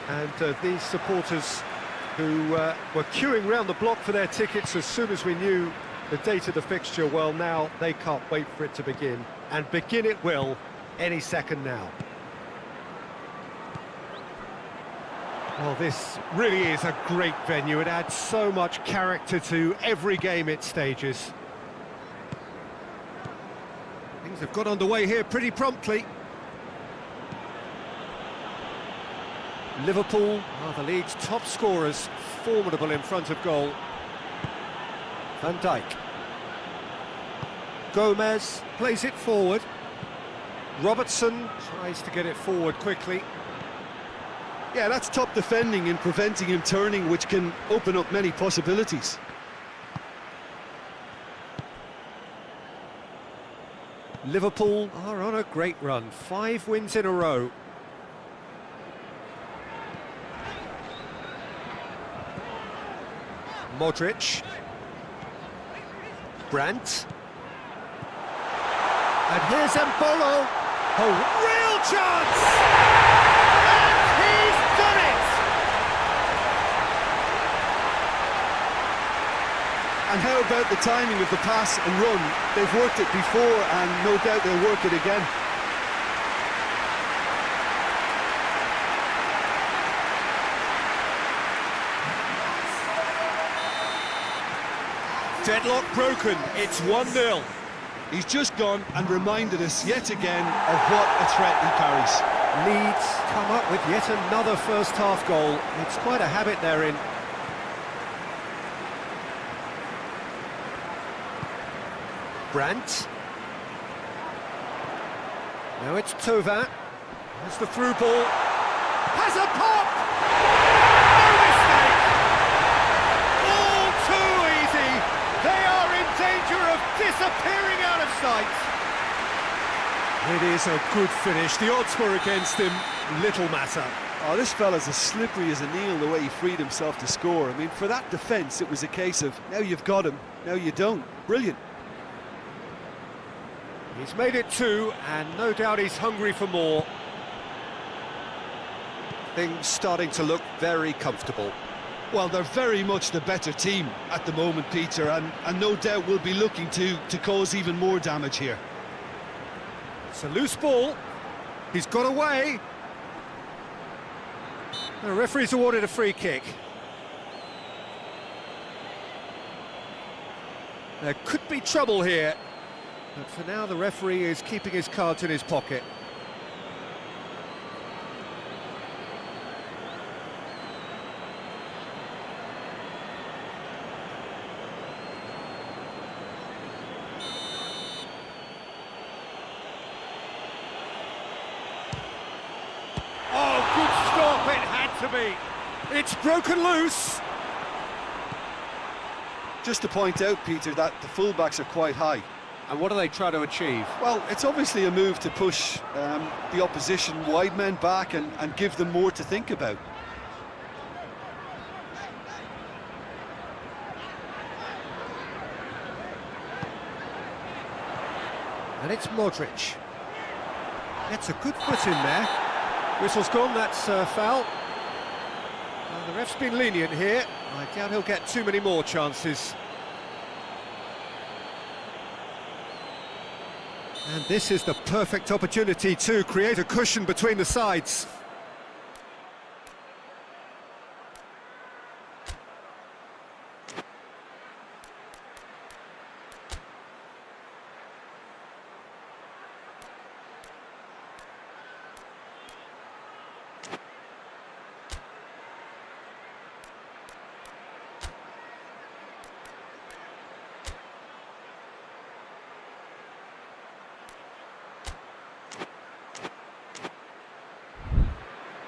And these supporters who were queuing round the block for their tickets as soon as we knew the date of the fixture, well, now they can't wait for it to begin. And begin it will any second now. Well, this really is a great venue. It adds so much character to every game it stages. Things have got underway here pretty promptly. Liverpool are the league's top scorers, formidable in front of goal. Van Dijk. Gomez plays it forward. Robertson tries to get it forward quickly. Yeah, that's top defending and preventing him turning, which can open up many possibilities. Liverpool are on a great run, 5 wins in a row. Modric. Brandt. And here's Embolo. A real chance! And he's done it! And how about the timing of the pass and run? They've worked it before and no doubt they'll work it again. Deadlock broken, it's 1-0. He's just gone and reminded us yet again of what a threat he carries. Leeds come up with yet another first-half goal. It's quite a habit they're in. Brandt. Now it's Thauvin. There's the through ball. Has a pop! No mistake! All too easy! They are in danger of disappearing out of sight! It is a good finish. The odds were against him. Little matter. Oh, this fella's as slippery as a needle the way he freed himself to score. I mean, for that defence, it was a case of, now you've got him, now you don't. Brilliant. He's made it 2, and no doubt he's hungry for more. Things starting to look very comfortable. Well, they're very much the better team at the moment, Peter, and no doubt will be looking to cause even more damage here. It's a loose ball. He's got away. The referee's awarded a free kick. There could be trouble here. But for now, the referee is keeping his cards in his pocket. Oh, good stop, it had to be. It's broken loose. Just to point out, Peter, that the fullbacks are quite high. And what do they try to achieve? Well, it's obviously a move to push the opposition wide men back and give them more to think about. And it's Modric. Gets a good foot in there. Whistle's gone, that's a foul. The ref's been lenient here. I doubt he'll get too many more chances. And this is the perfect opportunity to create a cushion between the sides.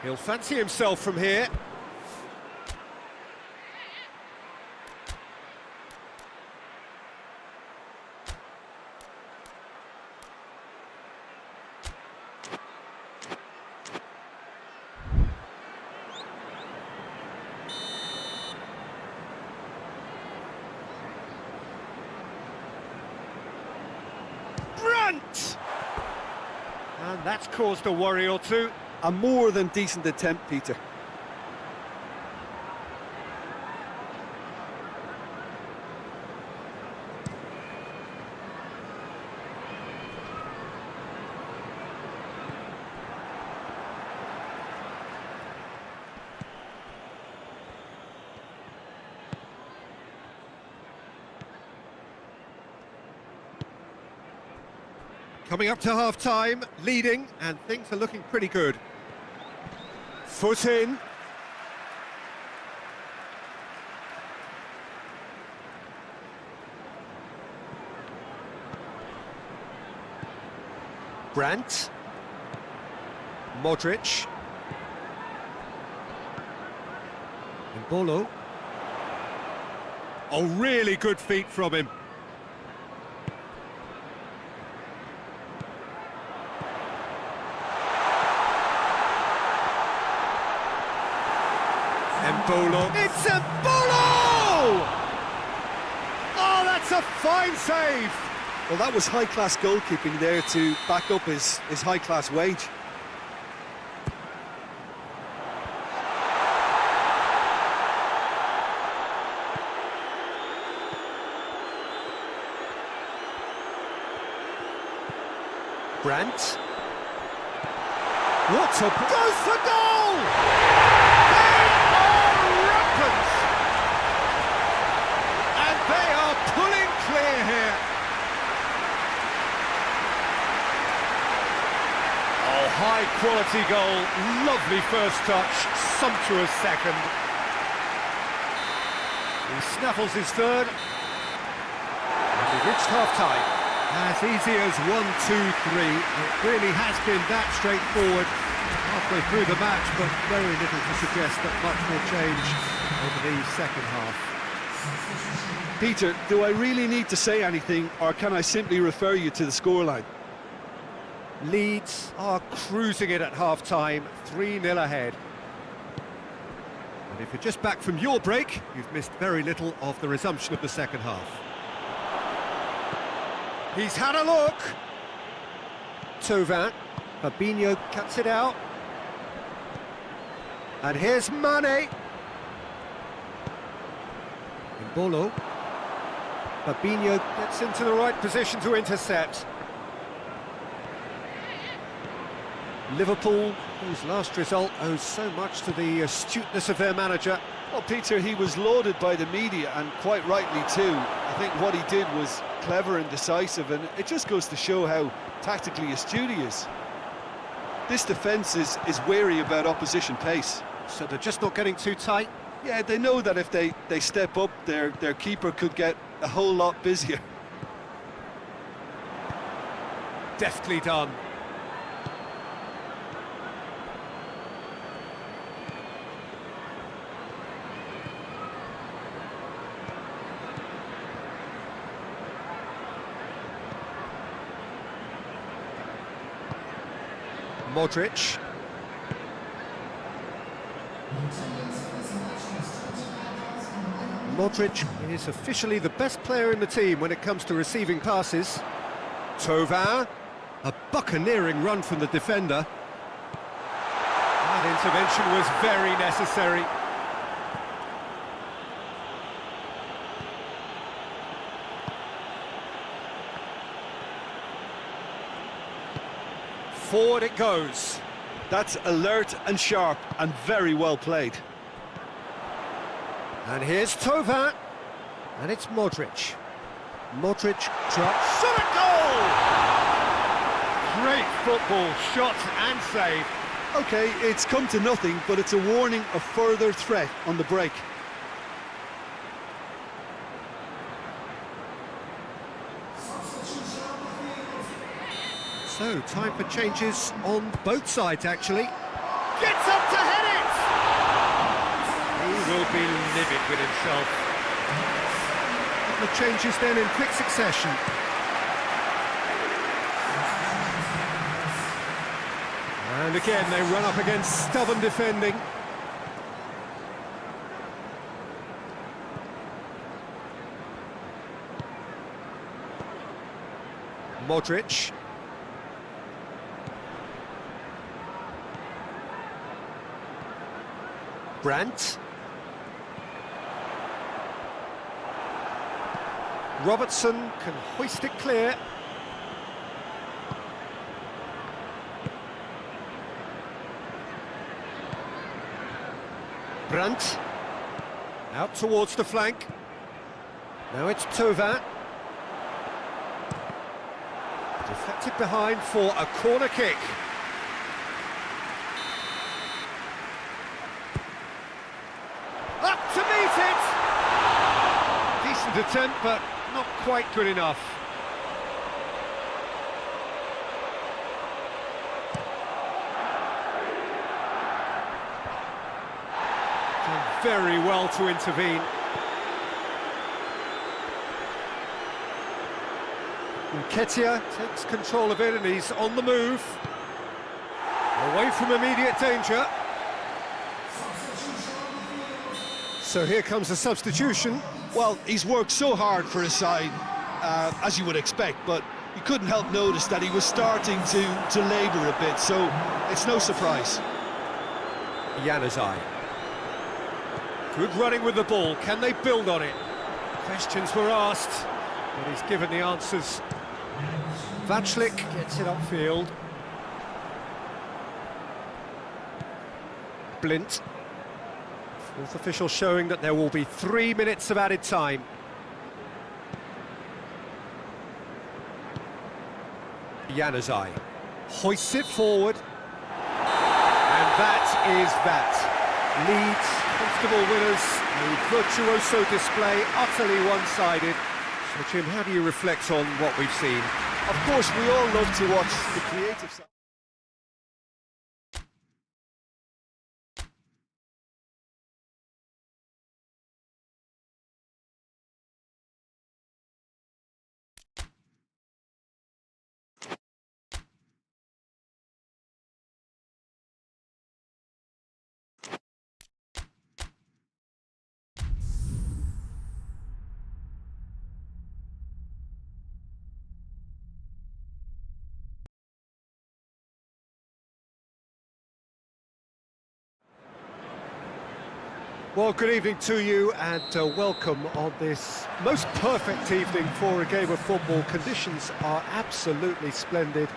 He'll fancy himself from here. And that's caused a worry or two. A more than decent attempt, Peter. Coming up to half-time, leading, and things are looking pretty good. Foot in. Brandt. Modric. Mbolo. Oh, really good feet from him. Mbolo. It's Mbolo! Oh, that's a fine save! Well, that was high-class goalkeeping there to back up his high-class wage. Brandt. What a... goes for goal! And they are pulling clear here. Oh, high quality goal, lovely first touch, sumptuous second. He snaffles his third. And we've reached half-time. As easy as 1, 2, 3. It really has been that straightforward halfway through the match, but very little to suggest that much will change over the second half. Peter, do I really need to say anything, or can I simply refer you to the scoreline? Leeds are cruising it at half-time, 3-0 ahead. And if you're just back from your break, you've missed very little of the resumption of the second half. He's had a look. Thauvin. Fabinho cuts it out. And here's Mane. Mbolo. Fabinho gets into the right position to intercept. Liverpool, whose last result owes so much to the astuteness of their manager. Well, Peter, he was lauded by the media, and quite rightly too. I think what he did was clever and decisive, and it just goes to show how tactically astute he is. This defence is wary about opposition pace. So they're just not getting too tight? Yeah, they know that if they step up, their keeper could get a whole lot busier. Deftly done. Modric. Modric is officially the best player in the team when it comes to receiving passes. Thauvin, a buccaneering run from the defender. That intervention was very necessary. Forward it goes. That's alert and sharp and very well played. And here's Thauvin. And it's Modric. Modric drops. Shot at goal! Great football, shot and save. OK, it's come to nothing, but it's a warning of further threat on the break. So, time for changes on both sides, actually. Gets up to head it! He will be livid with himself. The changes then in quick succession. And again, they run up against stubborn defending. Modric. Brandt. Robertson can hoist it clear. Brandt. Out towards the flank. Now it's Thauvin. Deflected behind for a corner kick. Up to meet it! Decent attempt, but not quite good enough. Done very well to intervene. Nketiah takes control of it and he's on the move. Away from immediate danger. So here comes a substitution. Well, he's worked so hard for his side, as you would expect, but you couldn't help notice that he was starting to labour a bit, so it's no surprise. Januzaj. Good running with the ball. Can they build on it? Questions were asked, but he's given the answers. Vaclik gets it upfield. Blint. Fourth official showing that there will be 3 minutes of added time. Januzaj hoists it forward. And that is that. Leeds, comfortable winners, a virtuoso display, utterly one-sided. So Jim, how do you reflect on what we've seen? Of course, we all love to watch the creative side. Well, good evening to you and welcome on this most perfect evening for a game of football. Conditions are absolutely splendid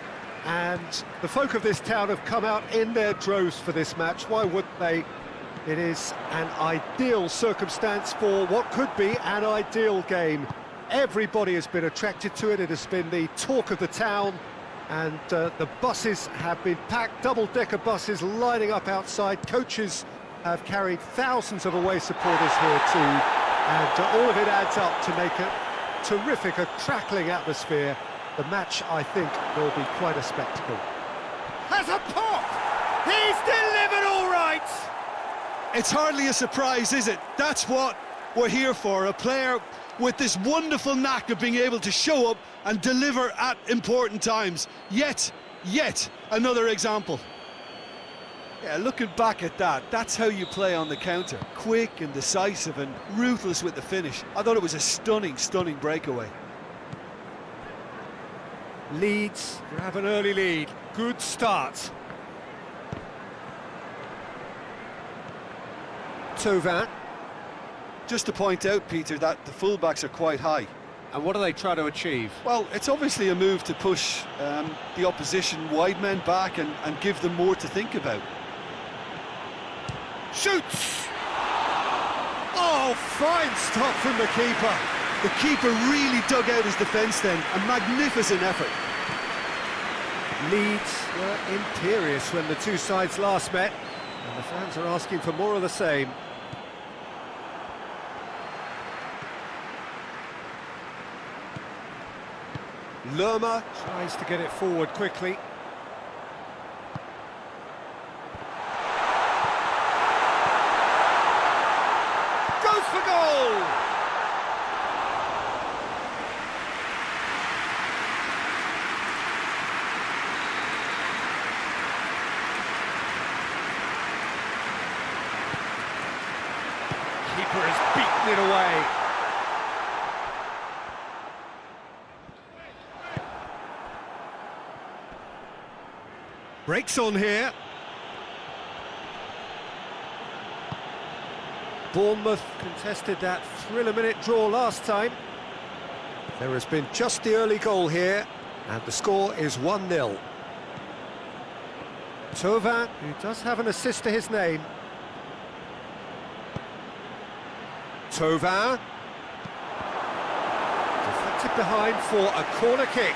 and the folk of this town have come out in their droves for this match. Why wouldn't they? It is an ideal circumstance for what could be an ideal game. Everybody has been attracted to it. It has been the talk of the town and the buses have been packed, double-decker buses lining up outside. Coaches have carried thousands of away supporters here too, and all of it adds up to make a terrific, a crackling atmosphere. The match, I think, will be quite a spectacle. Has a pop! He's delivered all right! It's hardly a surprise, is it? That's what we're here for, a player with this wonderful knack of being able to show up and deliver at important times. Yet another example. Yeah, looking back at that, that's how you play on the counter. Quick and decisive and ruthless with the finish. I thought it was a stunning breakaway. Leeds grab an early lead. Good start. Thauvin. Just to point out, Peter, that the fullbacks are quite high. And what do they try to achieve? Well, it's obviously a move to push the opposition wide men back and give them more to think about. Shoots! Oh, fine stop from the keeper. The keeper really dug out his defence then. A magnificent effort. Leeds were imperious when the two sides last met, and the fans are asking for more of the same. Lerma tries to get it forward quickly. beaten it away. Breaks on here. Bournemouth contested that thriller-minute draw last time. There has been just the early goal here, and the score is 1-0. Thauvin, who does have an assist to his name. Thauvin. Deflected behind for a corner kick.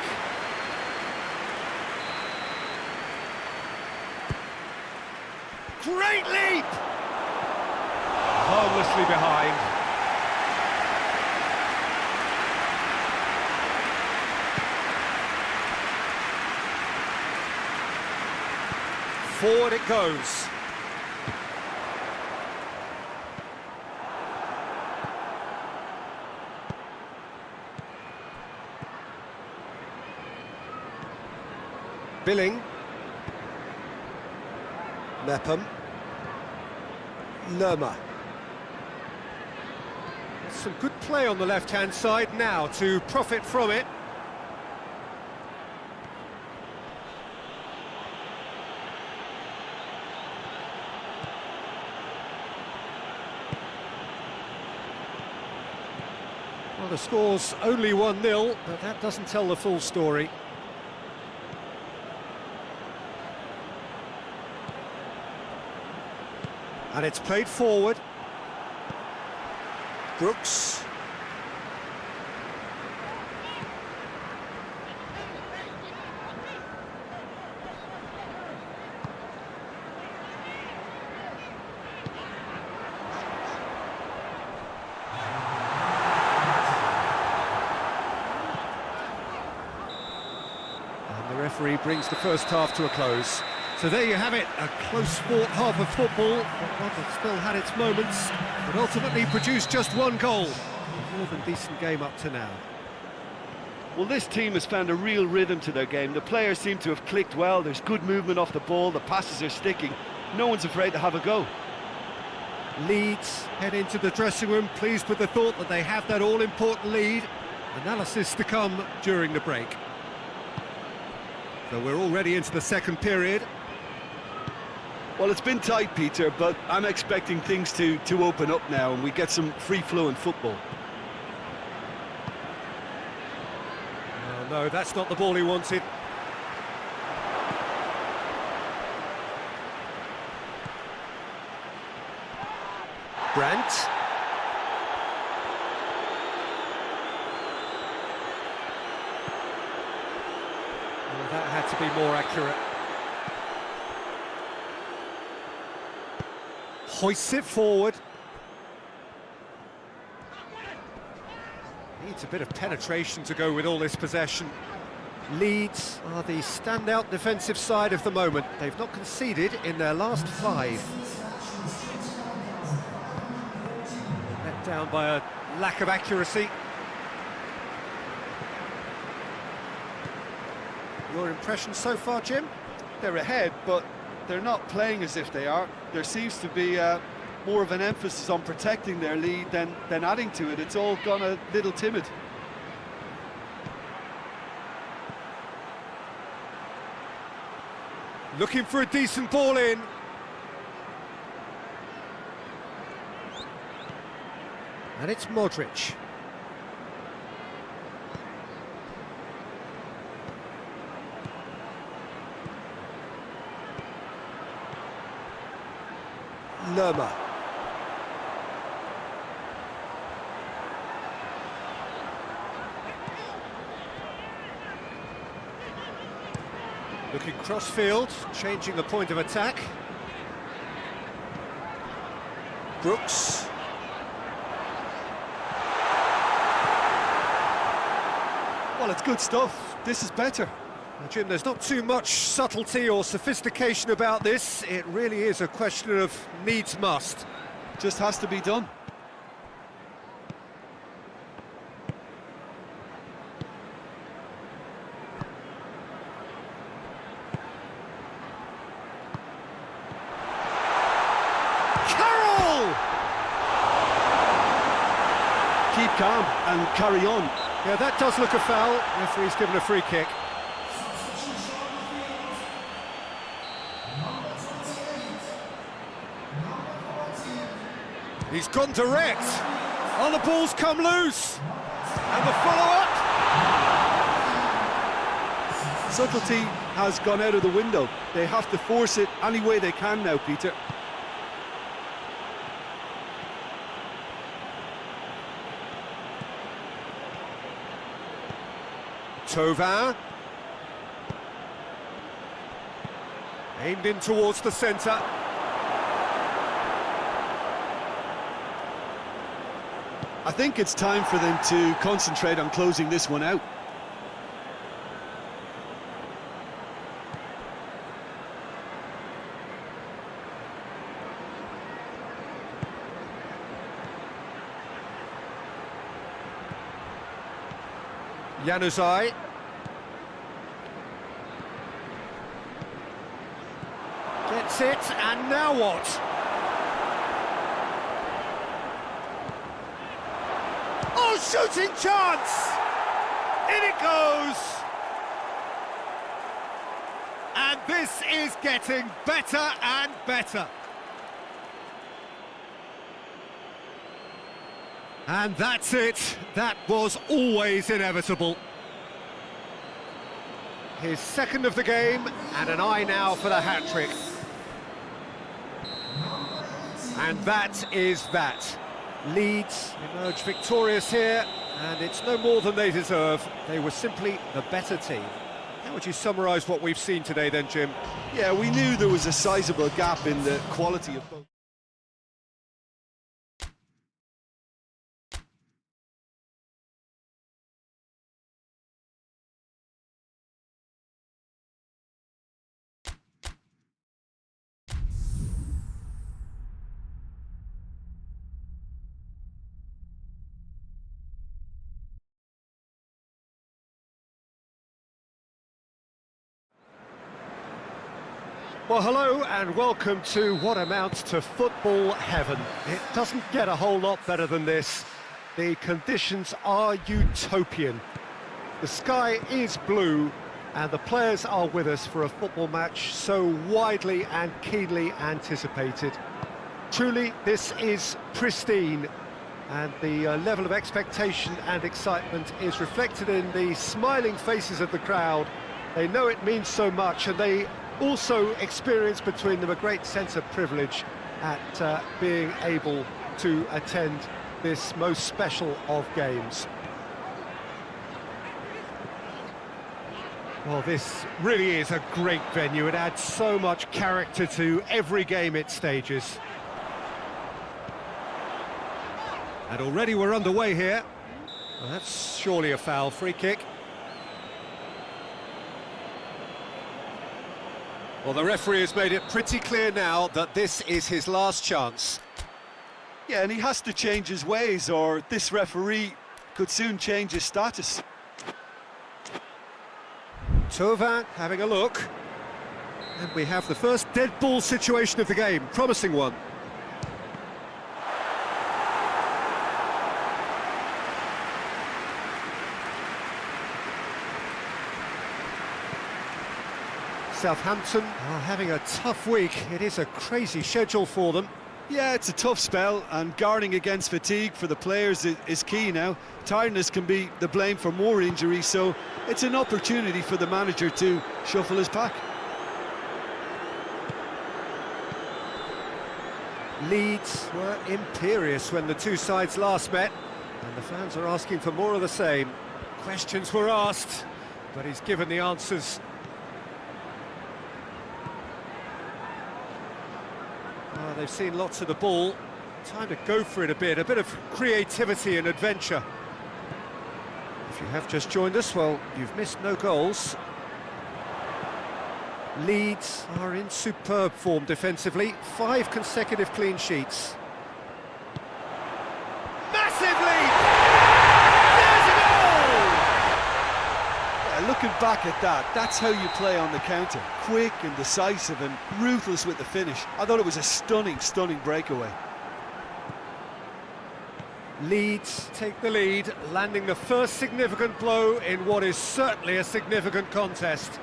Great leap! Harmlessly behind. Forward it goes. Billing. Mepham. Lerma. Some good play on the left-hand side now to profit from it. Well, the score's only 1-0, but that doesn't tell the full story. And it's played forward. Brooks. And the referee brings the first half to a close. So there you have it, a close-fought half of football, but one that still had its moments, but ultimately produced just one goal. A more than decent game up to now. Well, this team has found a real rhythm to their game. The players seem to have clicked well. There's good movement off the ball, the passes are sticking. No one's afraid to have a go. Leeds head into the dressing room, pleased with the thought that they have that all-important lead. Analysis to come during the break. So we're already into the second period. Well, it's been tight, Peter, but I'm expecting things to open up now and we get some free-flowing football. Oh, no, that's not the ball he wanted. Brandt. Well, that had to be more accurate. Hoists it forward. Needs a bit of penetration to go with all this possession. Leeds are the standout defensive side of the moment. They've not conceded in their last 5. Let down by a lack of accuracy. Your impression so far, Jim? They're ahead, but they're not playing as if they are. There seems to be more of an emphasis on protecting their lead than adding to it. It's all gone a little timid. Looking for a decent ball in. And it's Modric. Lerma. Looking cross-field, changing the point of attack. Brooks. Well, it's good stuff. This is better. Now, Jim, there's not too much subtlety or sophistication about this. It really is a question of needs must. Just has to be done. keep calm and carry on. Yeah, that does look a foul. Referee's given a free kick. He's gone direct. Oh, the ball's come loose. And the follow-up. Subtlety has gone out of the window. They have to force it any way they can now, Peter. Tovin. Aimed in towards the centre. I think it's time for them to concentrate on closing this one out. Januzaj. Gets it, and now what? Oh, shooting chance! In it goes! And this is getting better and better. And that's it. That was always inevitable. His second of the game, and an eye now for the hat-trick. And that is that. Leeds emerge victorious here, and it's no more than they deserve. They were simply the better team. How would you summarise what we've seen today then, Jim? Yeah, we knew there was a sizable gap in the quality of both. Well, hello and welcome to what amounts to football heaven. It doesn't get a whole lot better than this. The conditions are utopian. The sky is blue and the players are with us for a football match so widely and keenly anticipated. Truly, this is pristine, and the level of expectation and excitement is reflected in the smiling faces of the crowd. They know it means so much, and they also experience between them a great sense of privilege at being able to attend this most special of games. Well, this really is a great venue. It adds so much character to every game it stages. And already we're underway here. Well, that's surely a foul. Free kick. Well, the referee has made it pretty clear now that this is his last chance. Yeah, and he has to change his ways, or this referee could soon change his status. Tovin having a look. And we have the first dead ball situation of the game. Promising one. Southampton are having a tough week. It is a crazy schedule for them. Yeah, it's a tough spell, and guarding against fatigue for the players is key now. Tiredness can be the blame for more injuries, so it's an opportunity for the manager to shuffle his pack. Leeds were imperious when the two sides last met, and the fans are asking for more of the same. Questions were asked, but he's given the answers. They've seen lots of the ball. Time to go for it a bit of creativity and adventure. If you have just joined us, well, you've missed no goals. Leeds are in superb form defensively, 5 consecutive clean sheets. Massive lead! There's a goal! Yeah, looking back at that, that's how you play on the counter. Quick and decisive and ruthless with the finish. I thought it was a stunning breakaway. Leeds take the lead, landing the first significant blow in what is certainly a significant contest.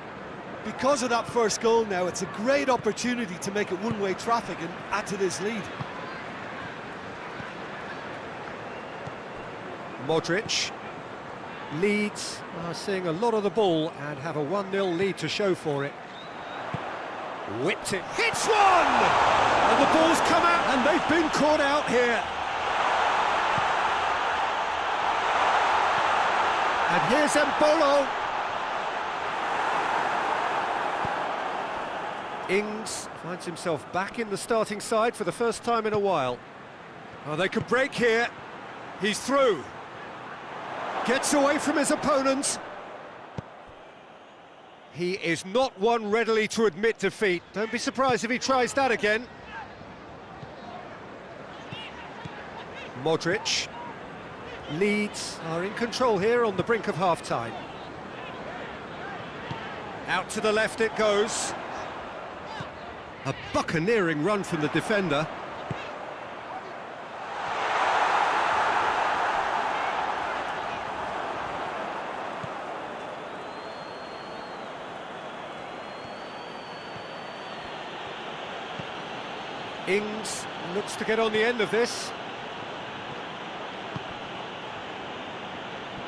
Because of that first goal now, it's a great opportunity to make it one-way traffic and add to this lead. Modric. Leeds are seeing a lot of the ball and have a 1-0 lead to show for it. Whipped it, hits one! And the ball's come out and they've been caught out here. And here's Embolo. Ings finds himself back in the starting side for the first time in a while. Oh, they could break here. He's through. Gets away from his opponents. He is not one readily to admit defeat. Don't be surprised if he tries that again. Modric. Leeds are in control here on the brink of half-time. Out to the left it goes. A buccaneering run from the defender. Ings looks to get on the end of this.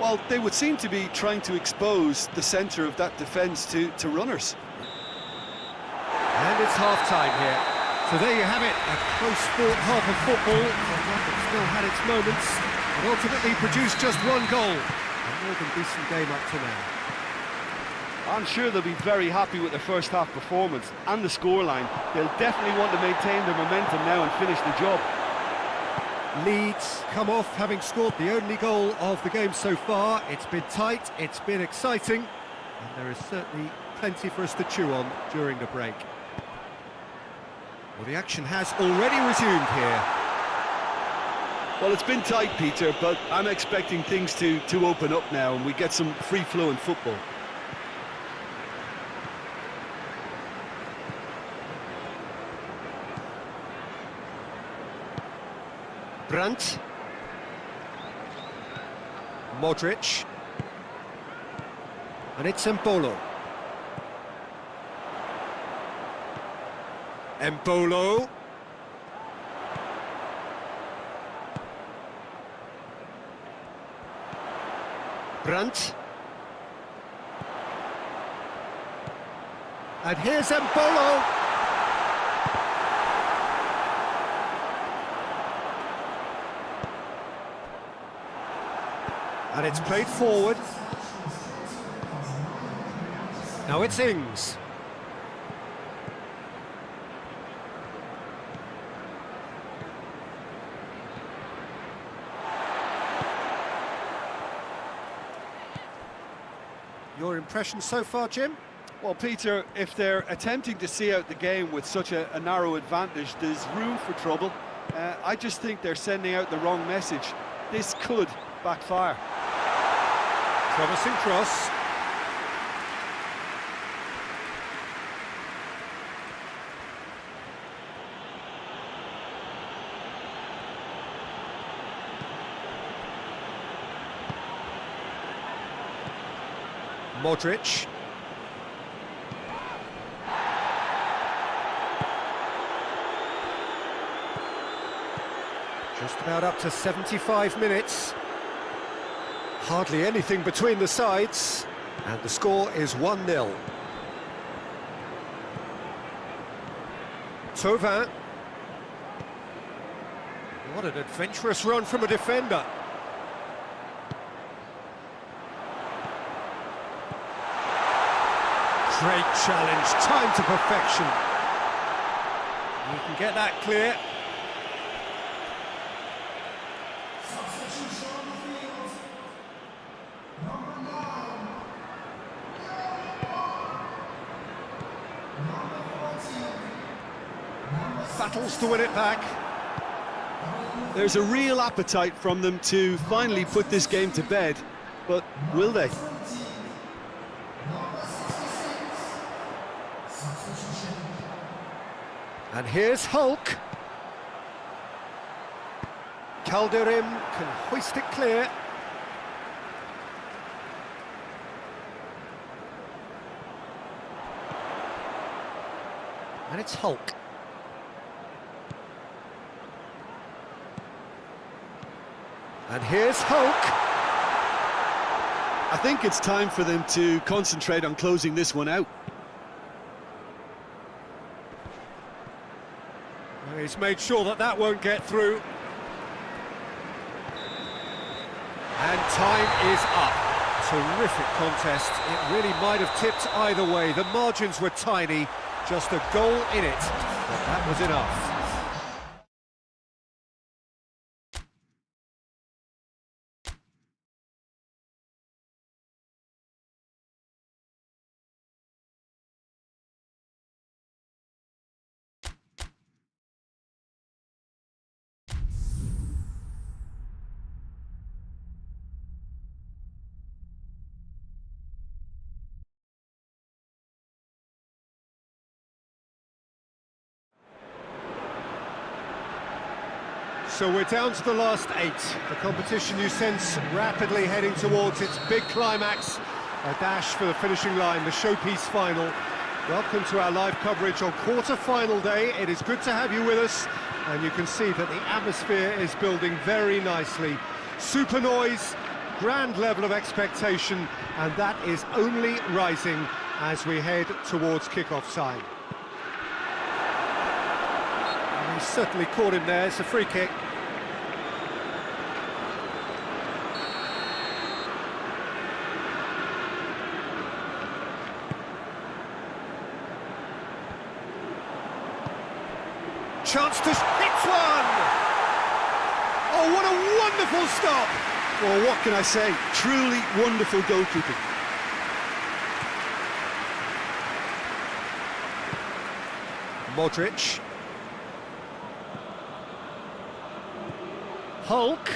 Well, they would seem to be trying to expose the centre of that defence to runners. And it's half-time here. So there you have it, a close-fought half of football, one that still had its moments, but ultimately produced just one goal. A more than decent game up to now. I'm sure they'll be very happy with their first half performance and the scoreline. They'll definitely want to maintain their momentum now and finish the job. Leeds come off having scored the only goal of the game so far. It's been tight, it's been exciting, and there is certainly plenty for us to chew on during the break. Well, the action has already resumed here. Well, it's been tight, Peter, but I'm expecting things to open up now and we get some free-flowing football. Brandt. Modric. And it's Embolo. Embolo. Brandt. And here's Embolo. And it's played forward. Now it's Ings. Your impression so far, Jim? Well, Peter, if they're attempting to see out the game with such a narrow advantage, there's room for trouble. I just think they're sending out the wrong message. This could backfire. Promising cross. Modric. Just about up to 75 minutes. Hardly anything between the sides, and the score is 1-0. Thauvin. What an adventurous run from a defender. Great challenge, time to perfection. You can get that clear. Battles to win it back. There's a real appetite from them to finally put this game to bed, but will they? And here's Hulk. Calderim can hoist it clear. And it's Hulk. And here's Hulk. I think it's time for them to concentrate on closing this one out. He's made sure that that won't get through. And time is up. Terrific contest. It really might have tipped either way. The margins were tiny, just a goal in it, but that was enough. So we're down to the last 8. The competition, you sense, rapidly heading towards its big climax. A dash for the finishing line, the showpiece final. Welcome to our live coverage on quarter-final day. It is good to have you with us, and you can see that the atmosphere is building very nicely. Super noise, grand level of expectation, and that is only rising as we head towards kick-off time. And he certainly caught him there. It's a free kick. Chance to hit one! Oh, what a wonderful stop! Well, what can I say? Truly wonderful goalkeeping. Modric. Hulk.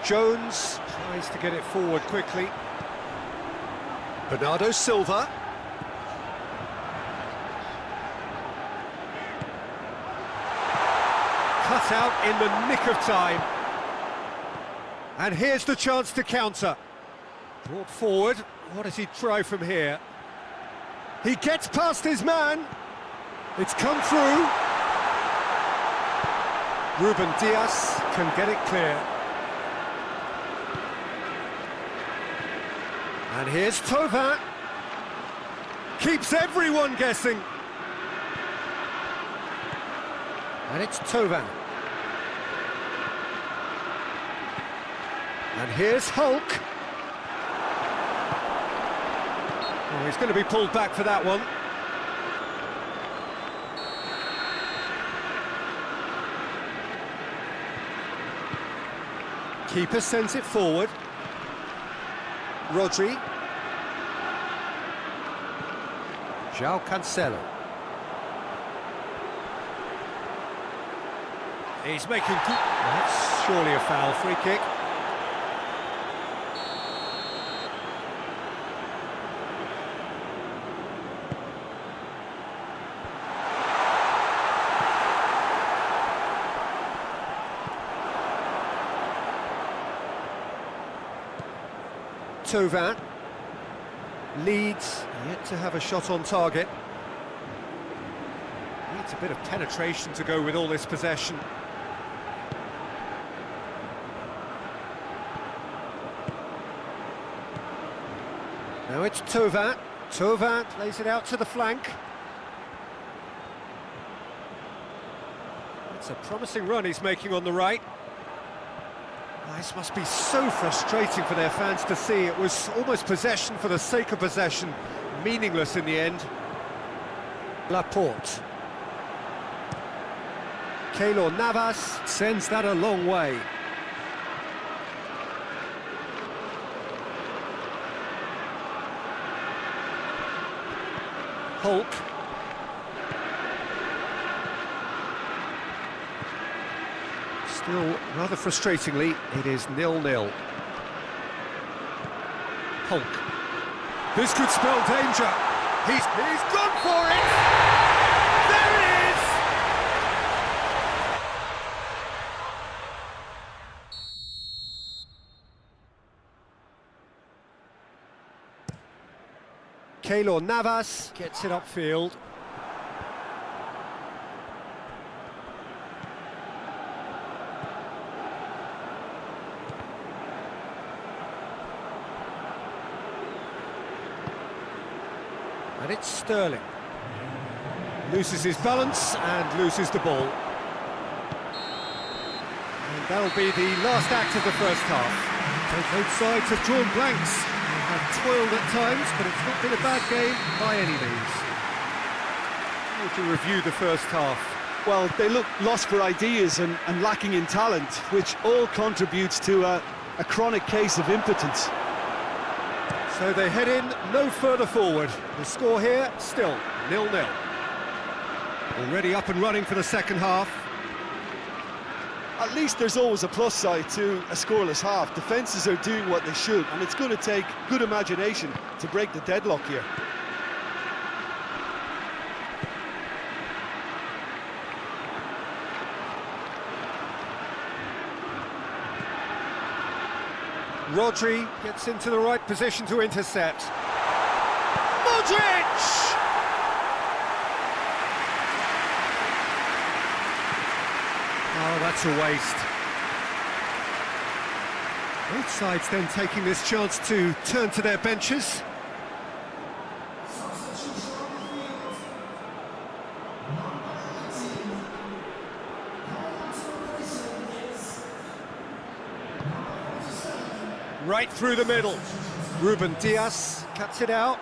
Jones tries to get it forward quickly. Bernardo Silva. Cut out in the nick of time. And here's the chance to counter. Brought forward. What does he try from here? He gets past his man. It's come through. Ruben Dias can get it clear. And here's Tovin. Keeps everyone guessing. And it's Tovin. And here's Hulk. Oh, he's going to be pulled back for that one. Keeper sends it forward. Rodri. João Cancelo. He's making good... That's surely a foul. Free kick. Tovin. Leeds yet to have a shot on target. Needs a bit of penetration to go with all this possession. Now it's Tovin. Tovin plays it out to the flank. It's a promising run he's making on the right. This must be so frustrating for their fans to see. It was almost possession for the sake of possession, meaningless in the end. Laporte. Keylor Navas sends that a long way. Hulk. Still, rather frustratingly, it is 0-0. Hulk. This could spell danger. He's gone for it! There it is! Keylor Navas gets it upfield. And it's Sterling. Loses his balance and loses the ball. And that'll be the last act of the first half. Both sides have drawn blanks. They have toiled at times, but it's not been a bad game by any means. How would you review the first half? Well, they look lost for ideas and lacking in talent, which all contributes to a chronic case of impotence. So they head in no further forward. The score here, still 0-0. Already up and running for the second half. At least there's always a plus side to a scoreless half. Defences are doing what they should, and it's going to take good imagination to break the deadlock here. Rodri gets into the right position to intercept. Modric! Oh, that's a waste. Both sides then taking this chance to turn to their benches. Right through the middle. Ruben Dias cuts it out.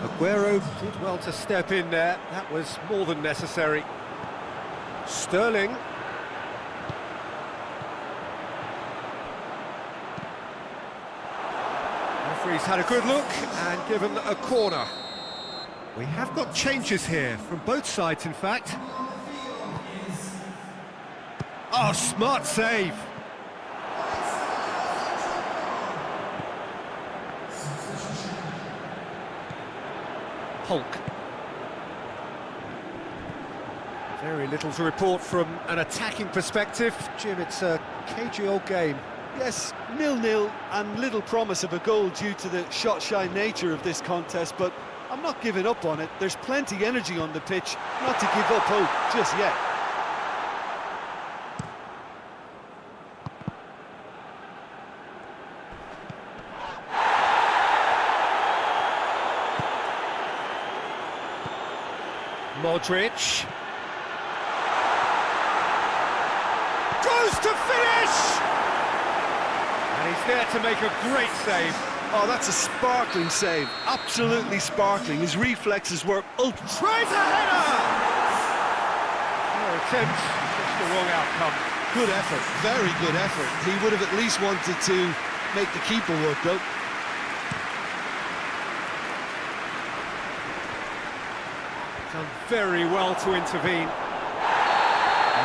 Aguero did well to step in there. That was more than necessary. Sterling. Referee's had a good look and given a corner. We have got changes here, from both sides in fact. Oh, smart save! Hulk. Very little to report from an attacking perspective. Jim, it's a cagey old game. Yes, 0-0 and little promise of a goal due to the shot-shy nature of this contest, but I'm not giving up on it. There's plenty energy on the pitch, not to give up hope just yet. Modric. Goes to finish! And he's there to make a great save. Oh, that's a sparkling save. Absolutely sparkling. His reflexes were ultra. Tries a header! No attempt, just the wrong outcome. Good effort, very good effort. He would have at least wanted to make the keeper work, though. Done very well to intervene.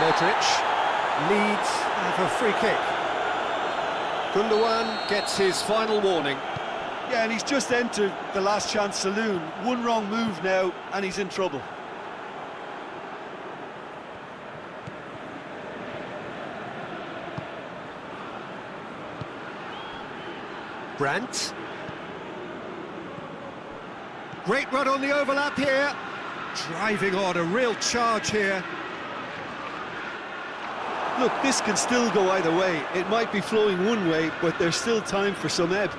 Modric. Leeds have a free kick. Gundogan gets his final warning. Yeah, and he's just entered the last chance saloon. One wrong move now, and he's in trouble. Brandt. Great run on the overlap here. Driving on, a real charge here. Look, this can still go either way. It might be flowing one way, but there's still time for some ebb.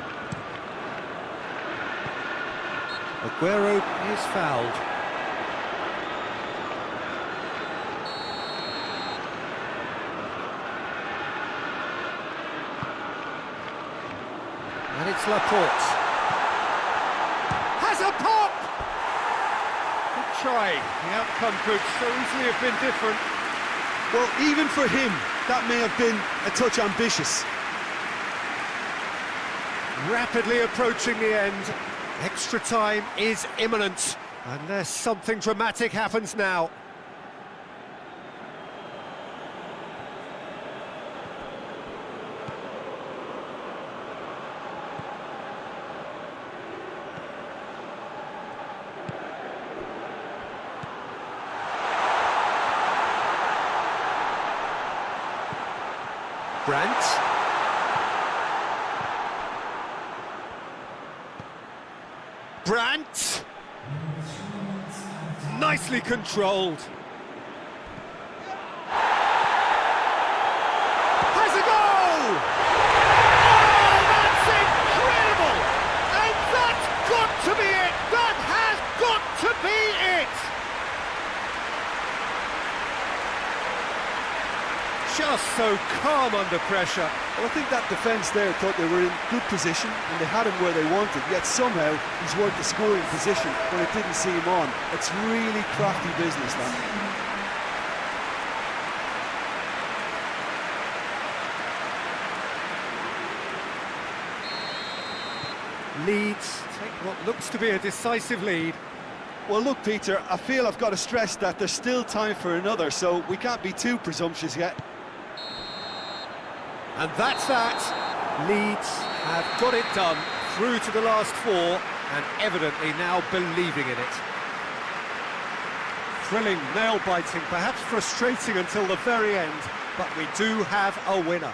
Aguero is fouled. And it's Laporte. Has a pop! Good try. The outcome could so easily have been different. Well, even for him, that may have been a touch ambitious. Rapidly approaching the end. Extra time is imminent. Unless something dramatic happens now. Brandt. Brandt! Nicely controlled. Has a goal! Oh, that's incredible! And that's got to be it! That has got to be it! Just so calm under pressure. Well, I think that defence there thought they were in good position and they had him where they wanted, yet somehow he's worked the scoring position when it didn't see him on. It's really crafty business, that. Leeds take what looks to be a decisive lead. Well, look, Peter, I feel I've got to stress that there's still time for another, so we can't be too presumptuous yet. And that's that. Leeds have got it done through to the last four and evidently now believing in it. Thrilling, nail-biting, perhaps frustrating until the very end, but we do have a winner.